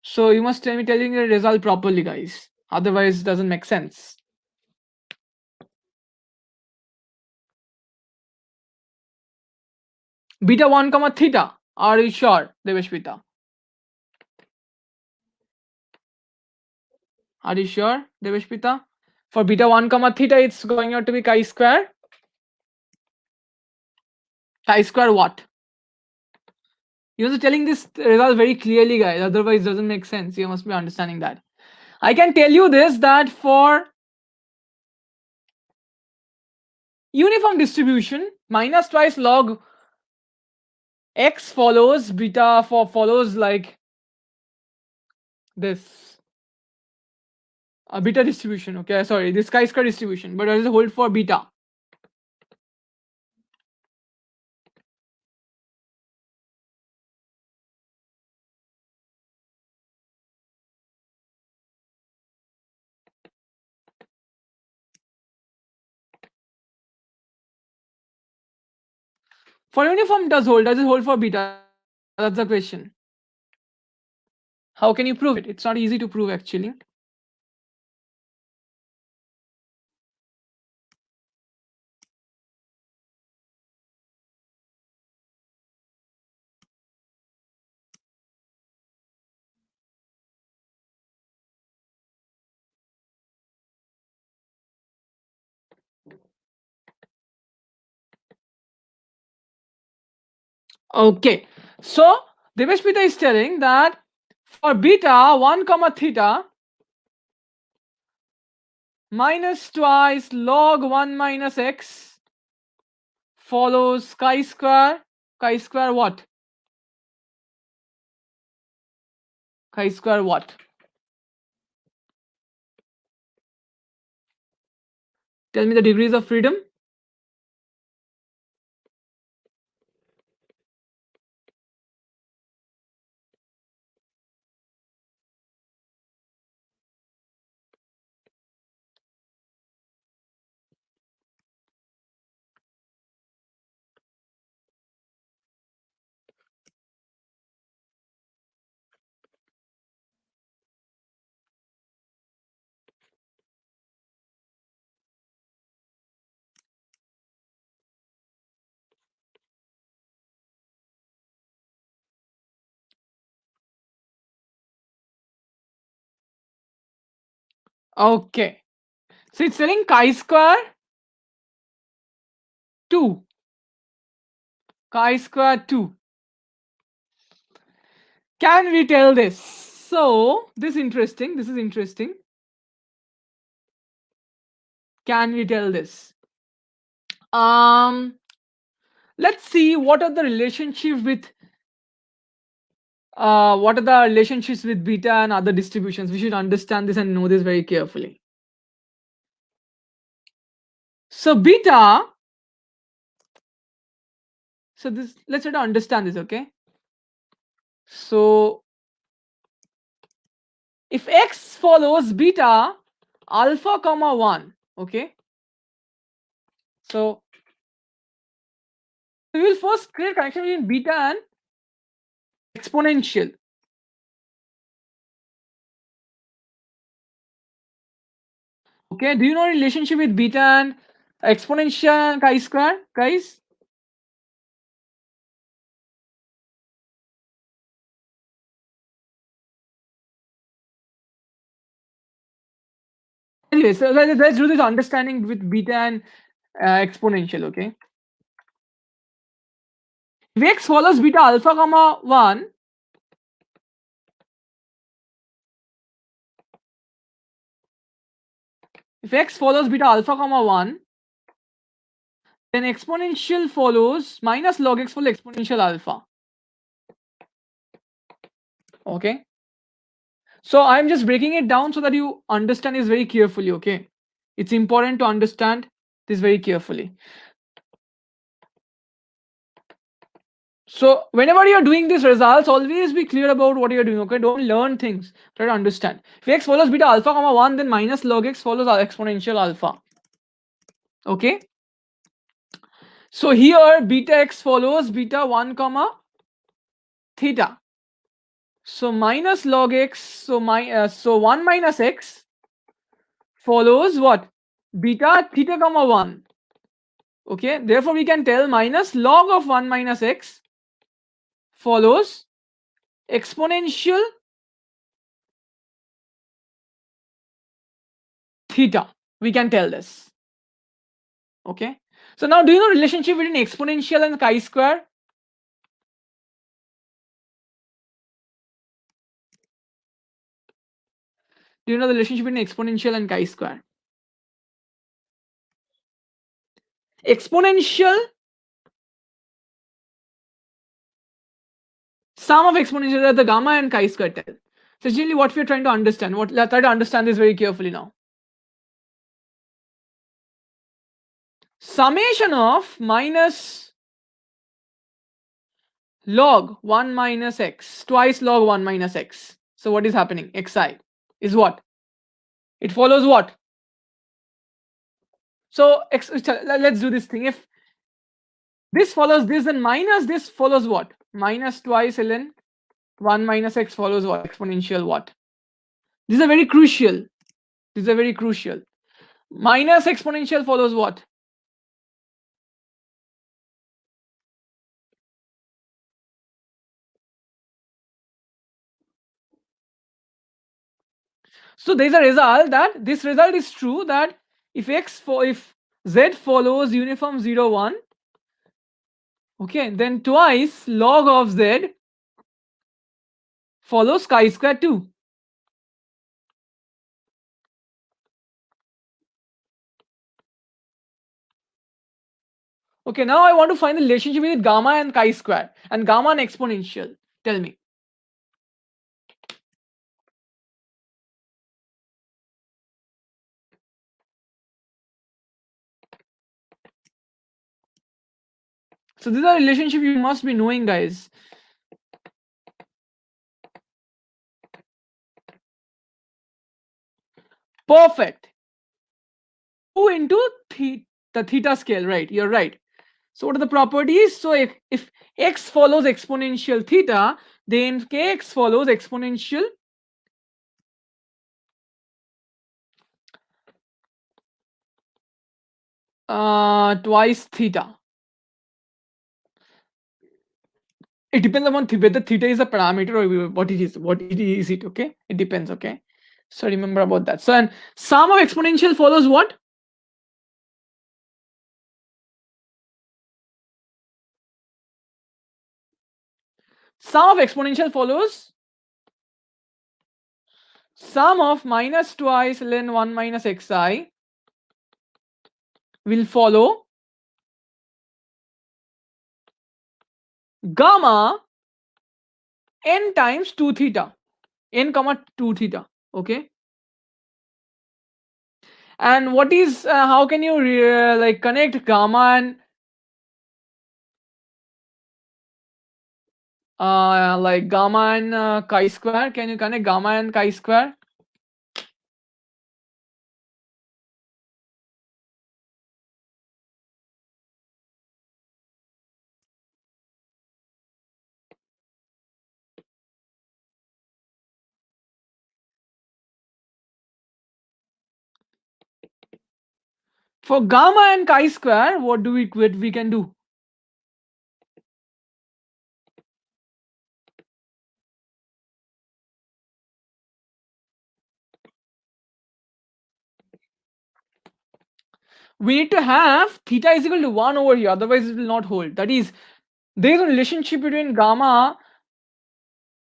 So you must tell me telling the result properly, guys. Otherwise, it doesn't make sense. Beta 1 comma theta. Are you sure, Devashmita? Are you sure, Devashmita? For beta 1 comma theta, it's going out to be chi square. Chi square what? You're telling this result very clearly, guys. Otherwise, it doesn't make sense. You must be understanding that. I can tell you this that for uniform distribution, minus twice log x follows beta follows like this. A beta distribution, okay, sorry, this chi square distribution, but does it hold for beta? For uniform does it hold for beta? That's the question. How can you prove it? It's not easy to prove actually. Okay, so Devesh Pita is telling that for beta 1 comma theta minus twice log 1 minus x follows chi square what? Chi square what? Tell me the degrees of freedom. Okay, so it's telling chi square 2. Chi square 2. Can we tell this? So this is interesting. This is interesting. Can we tell this? Um, let's see what are the relationships with beta and other distributions. We should understand this and know this very carefully. So beta. So this, let's try to understand this. Okay. So if x follows beta alpha comma 1, okay, so we will first create connection between beta and exponential. Okay, do you know relationship with beta and exponential and chi square, guys? Anyway, so let's do this understanding with beta and exponential. Okay, if x follows beta alpha comma 1, if x follows beta alpha comma 1, then exponential follows minus log x follows exponential alpha. Okay, so I'm just breaking it down so that you understand this very carefully. Okay, it's important to understand this very carefully. So whenever you're doing these results, always be clear about what you're doing. Okay, don't learn things, try to understand. If x follows beta alpha comma 1, then minus log x follows exponential alpha. Okay, so here beta x follows beta 1 comma theta. So minus log x, so 1 minus x follows what? Beta theta comma 1. Okay, therefore we can tell minus log of 1 minus x follows exponential theta. We can tell this. Okay, so now do you know relationship between exponential and chi square? Do you know the relationship between exponential and chi square? Exponential, sum of exponential are the gamma and chi square tell. So generally what we are trying to understand, let's try to understand this very carefully now. Summation of minus log 1 minus x, twice log 1 minus x. So what is happening? Xi is what? It follows what? So let's do this thing. If this follows this, then minus this follows what? Minus twice ln 1 minus x follows what? Exponential what? These are very crucial. These are very crucial. Minus exponential follows what? So there is a result that this result is true that if z follows uniform 0 1, Okay, then twice log of z follows chi-square 2. Okay, now I want to find the relationship with gamma and chi-square and gamma and exponential. Tell me. So this is a relationship you must be knowing, guys. Perfect. 2 into the theta scale, right? You're right. So what are the properties? So if x follows exponential theta, then kx follows exponential twice theta. It depends upon whether theta is a parameter or what it is. What it is it? Okay, it depends. Okay, so remember about that. So and sum of exponential follows what? Sum of exponential follows sum of minus twice ln 1 minus xi will follow gamma n times 2 theta, n comma 2 theta. Okay, and what is how can you like connect gamma and like gamma and chi-square? Can you connect gamma and chi-square? For gamma and chi-square, what we can do? We need to have theta is equal to 1 over here, otherwise it will not hold. That is, there is a relationship between gamma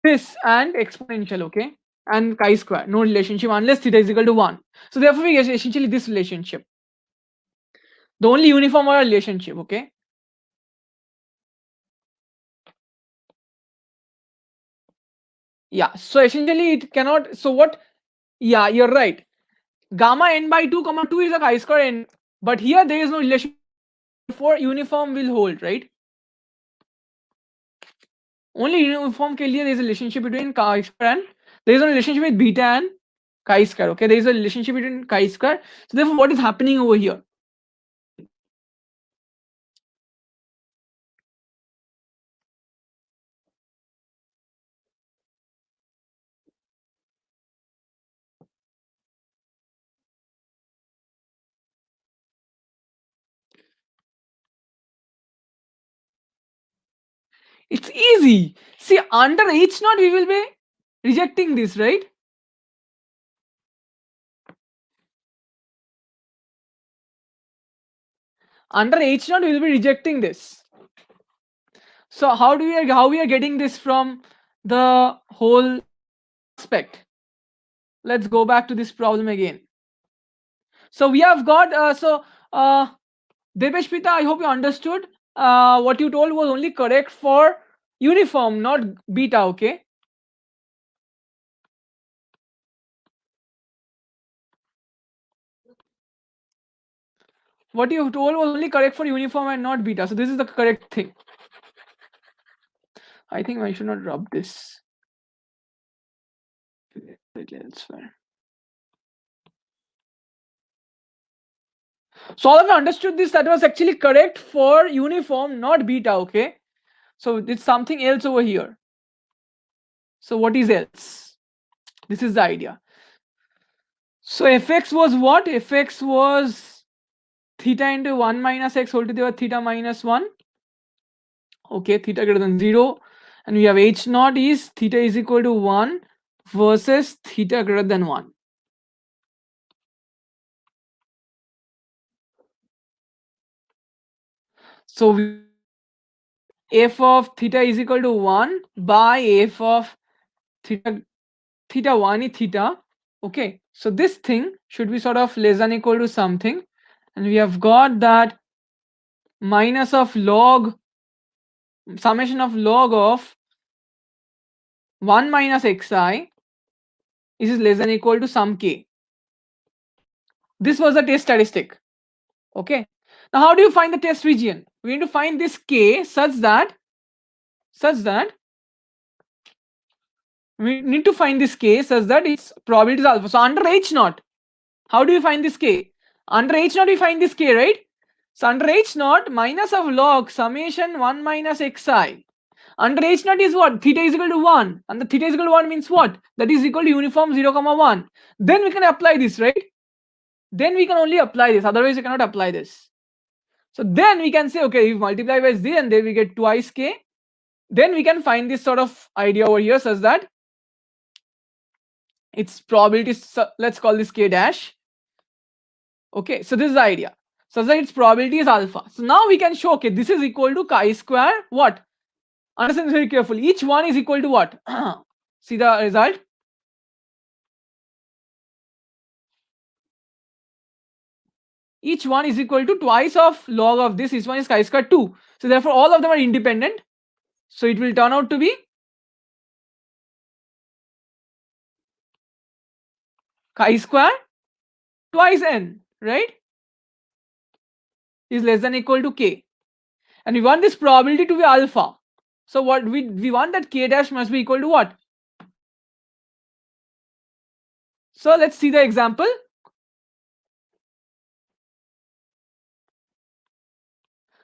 this and exponential, okay, and chi-square. No relationship unless theta is equal to 1. So therefore we get essentially this relationship, the only uniform or relationship. Okay, yeah, so essentially it cannot. So what? Yeah, you're right. Gamma n by 2 comma 2 is a chi-square n, but here there is no relation. For uniform will hold, right? Only uniform ke liye there is a relationship between chi-square and there is a relationship with beta and chi-square. Okay, there is a relationship between chi-square. So therefore what is happening over here? It's easy. See, under H naught we will be rejecting this, right? Under H naught we will be rejecting this. So how we are getting this from the whole aspect? Let's go back to this problem again. So we have got Devesh Pita, I hope you understood. What you told was only correct for uniform, not beta. Okay. What you told was only correct for uniform and not beta. So this is the correct thing. I think I should not rub this. Elsewhere. So all of you understood this. That was actually correct for uniform, not beta. Okay. So it's something else over here. So what is else? This is the idea. So fx was what? Fx was theta into 1 minus x whole to the power theta minus 1. Okay, theta greater than 0. And we have h naught is theta is equal to 1 versus theta greater than 1. So we f of theta is equal to 1 by f of theta 1 is theta. Okay, so this thing should be sort of less than equal to something, and we have got that minus of log summation of log of 1 minus xi is less than equal to some k. This was the test statistic. Okay, now how do you find the test region? We need to find this k such that we need to find this k such that its probability is alpha. So under h naught, how do you find this k? Under h naught we find this k, right? So under h naught minus of log summation 1 minus xi. Under h naught is what? Theta is equal to 1. And the theta is equal to 1 means what? That is equal to uniform 0 comma 1. Then we can apply this, right? Then we can only apply this, otherwise we cannot apply this. So then we can say, okay, if we multiply by this and then we get twice k, then we can find this sort of idea over here such that its probability, let's call this k dash. Okay, so this is the idea. So that its probability is alpha. So now we can show, okay, this is equal to chi square what? Understand very carefully. Each one is equal to what? See the result? Each one is equal to twice of log of this. Each one is chi square 2. So therefore all of them are independent. So it will turn out to be chi square twice n, right? Is less than equal to k. And we want this probability to be alpha. So what we want that k dash must be equal to what? So let's see the example.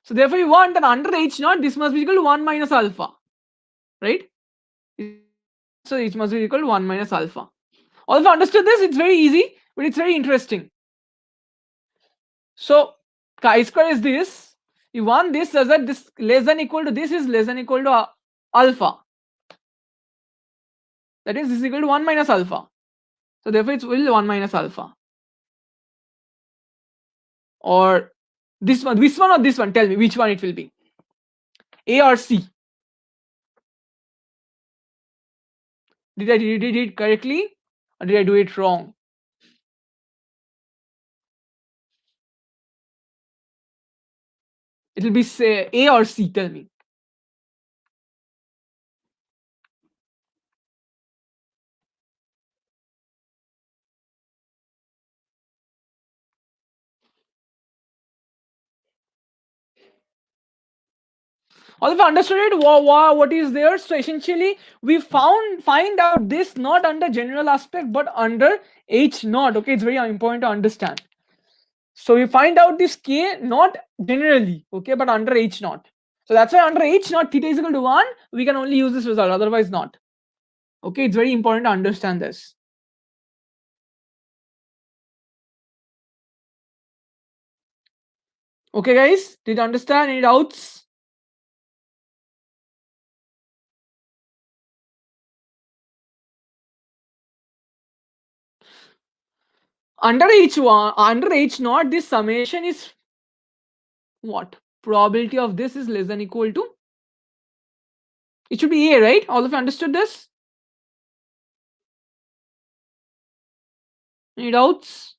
So therefore we want that under h naught this must be equal to 1 minus alpha, right? So it must be equal to 1 minus alpha. All of you understood this? It's very easy, but it's very interesting. So chi square is this. You want this such that this less than equal to this is less than equal to alpha. That is, this is equal to 1 minus alpha. So therefore it's will 1 minus alpha. Or this one or this one? Tell me which one it will be. A or C? Did I did it correctly or did I do it wrong? It will be say A or C. Tell me. All of you understood it? What is there? So essentially we find out this not under general aspect but under h naught. Okay, it's very important to understand. So we find out this k not generally, okay, but under h naught. So that's why under h naught theta is equal to 1, we can only use this result, otherwise not. Okay, it's very important to understand this. Okay guys, did you understand? Any doubts? Under h naught this summation is what? Probability of this is less than equal to, it should be a, right? All of you understood this? Any doubts?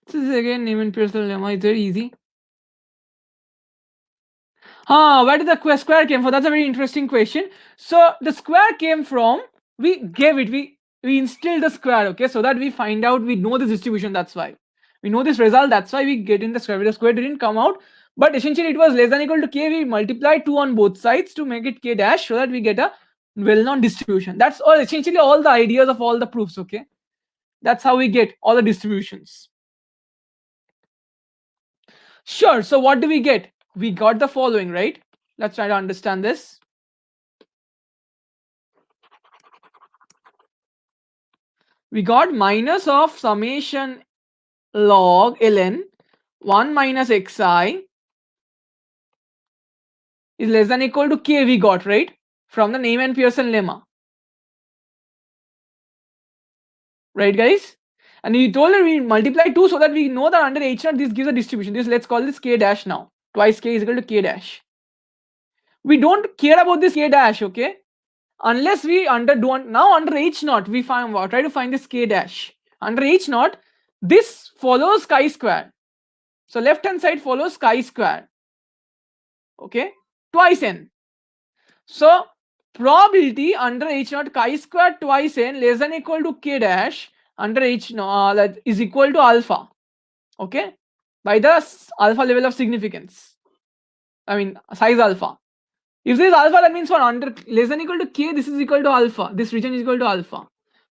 This is again name and Pearson's lemma. It's very easy. Where did the square came from? That's a very interesting question. So the square came from, we gave it, we instilled the square, okay, so that we find out, we know this distribution, that's why. We know this result, that's why we get in the square. The square didn't come out, but essentially it was less than equal to k. We multiplied 2 on both sides to make it k dash so that we get a well-known distribution. That's all, essentially all the ideas of all the proofs, okay. That's how we get all the distributions. Sure, so what do we get? We got the following, right? Let's try to understand this. We got minus of summation log ln 1 minus xi is less than equal to k we got, right? From the Neyman Pearson lemma. Right, guys? And we told that we multiply 2 so that we know that under H naught this gives a distribution. This, let's call this k dash now. Twice k is equal to k dash. We don't care about this k dash, okay? Unless we now under H naught we try to find this k dash. Under H naught, this follows chi square. So left hand side follows chi square. Okay? Twice n. So probability under H naught chi square twice n less than equal to k dash under H naught that is equal to alpha. Okay? By the alpha level of significance. I mean size alpha. If this is alpha, that means for under less than equal to k, this is equal to alpha. This region is equal to alpha.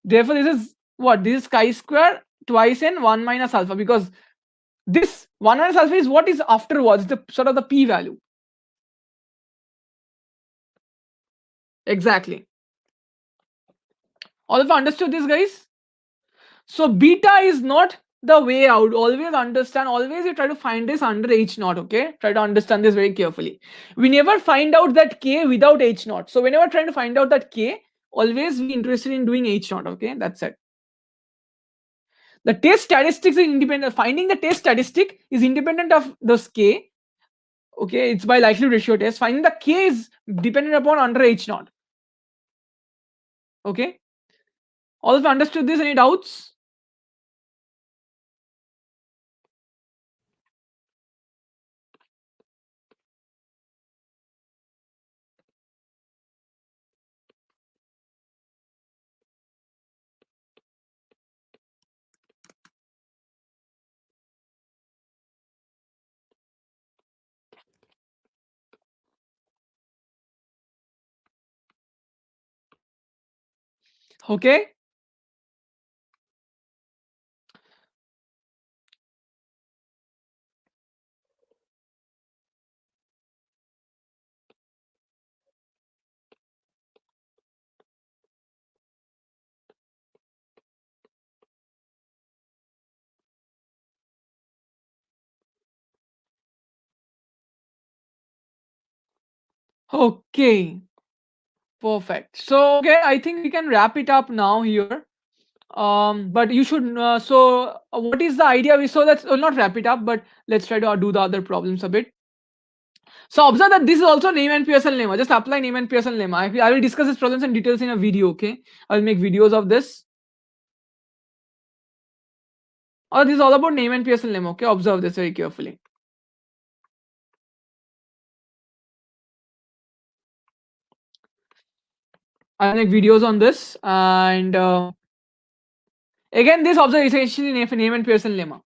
Therefore, this is what? This is chi square twice n 1 minus alpha, because this 1 minus alpha is what is afterwards, the sort of the p value. Exactly. All of you understood this, guys? So beta is not the way out. Always understand, always you try to find this under H naught, okay? Try to understand this very carefully. We never find out that k without H naught. So whenever trying to find out that k, always be interested in doing H naught, okay? That's it. The test statistics is independent. Finding the test statistic is independent of this k. Okay, it's by likelihood ratio test. Finding the k is dependent upon under H naught. Okay. All of you understood this? Any doubts? Okay. Okay. Perfect. So okay, I think we can wrap it up now here. But you should what is the idea? Let's not wrap it up, but let's try to do the other problems a bit. So observe that this is also Neyman Pearson lemma. Just apply Neyman Pearson lemma. I will discuss this problems in details in a video. Okay, I will make videos of this. Oh, this is all about Neyman Pearson lemma. Okay, observe this very carefully. I'll make videos on this, and again, this observation is essentially Neyman Pearson lemma.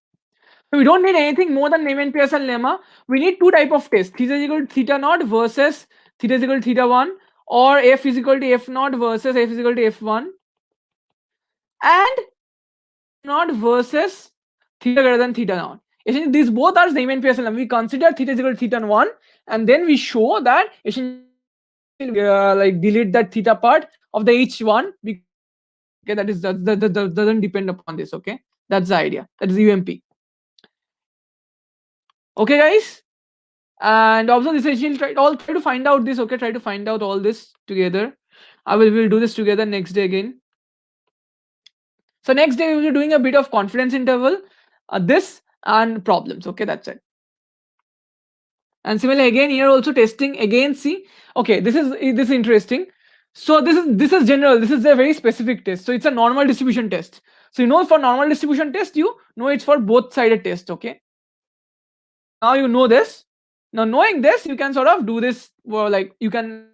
So we don't need anything more than Neyman Pearson lemma. We need two type of tests: theta is equal to theta naught versus theta is equal to theta 1, or f is equal to f naught versus f is equal to f1, and naught versus theta greater than theta naught. Essentially, these both are Neyman Pearson lemma. We consider theta is equal to theta 1, and then we show that essentially like delete that theta part of the h1. Okay, that doesn't depend upon this. Okay, that's the idea. That is UMP. Okay, guys. And also this essentially try to find out this. Okay, try to find out all this together. We'll do this together next day again. So next day we will be doing a bit of confidence interval, this and problems. Okay, that's it. And similarly again here also testing again. See, okay, this is interesting. So this is general. This is a very specific test. So it's a normal distribution test. So you know for normal distribution test you know it's for both sided test. Okay. Now you know this. Now knowing this you can sort of do this. Well, like you can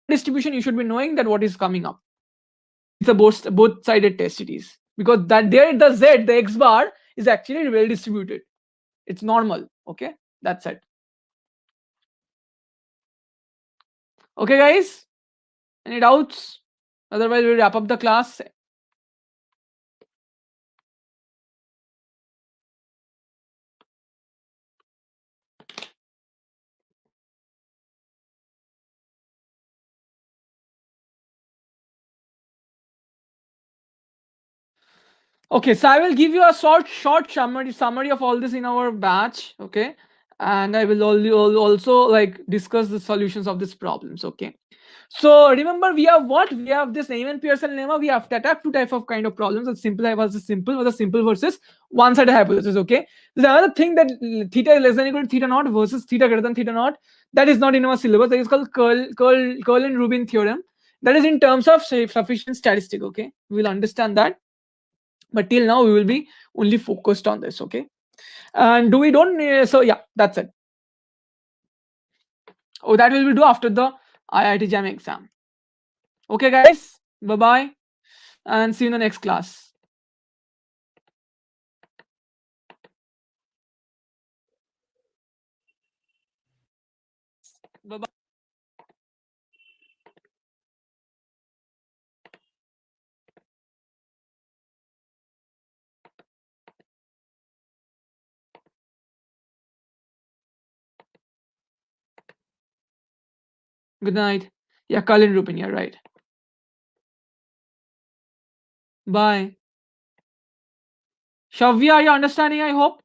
distribution you should be knowing that what is coming up. It's a both sided test it is, because that there the z the x bar is actually well distributed. It's normal. Okay, that's it. Okay, guys, any doubts? Otherwise we'll wrap up the class. Okay, so I will give you a short summary of all this in our batch. Okay, and I will also like discuss the solutions of these problems. Okay. So remember, we have what? We have this Neyman Pearson lemma. We have to attack two type of kind of problems: a simple versus simple versus one-sided hypothesis. Okay. There's another thing that theta is less than equal to theta naught versus theta greater than theta naught. That is not in our syllabus. That is called Curl and Rubin theorem. That is in terms of sufficient statistic. Okay, we will understand that. But till now, we will be only focused on this. Okay. And do we don't so yeah, that's it. Oh, that will be do after the IIT JAM exam. Okay, guys. Bye bye, and see you in the next class. Bye bye. Good night. Yeah, Kalin Rupin. Yeah, right. Bye. Shavya, are you understanding? I hope.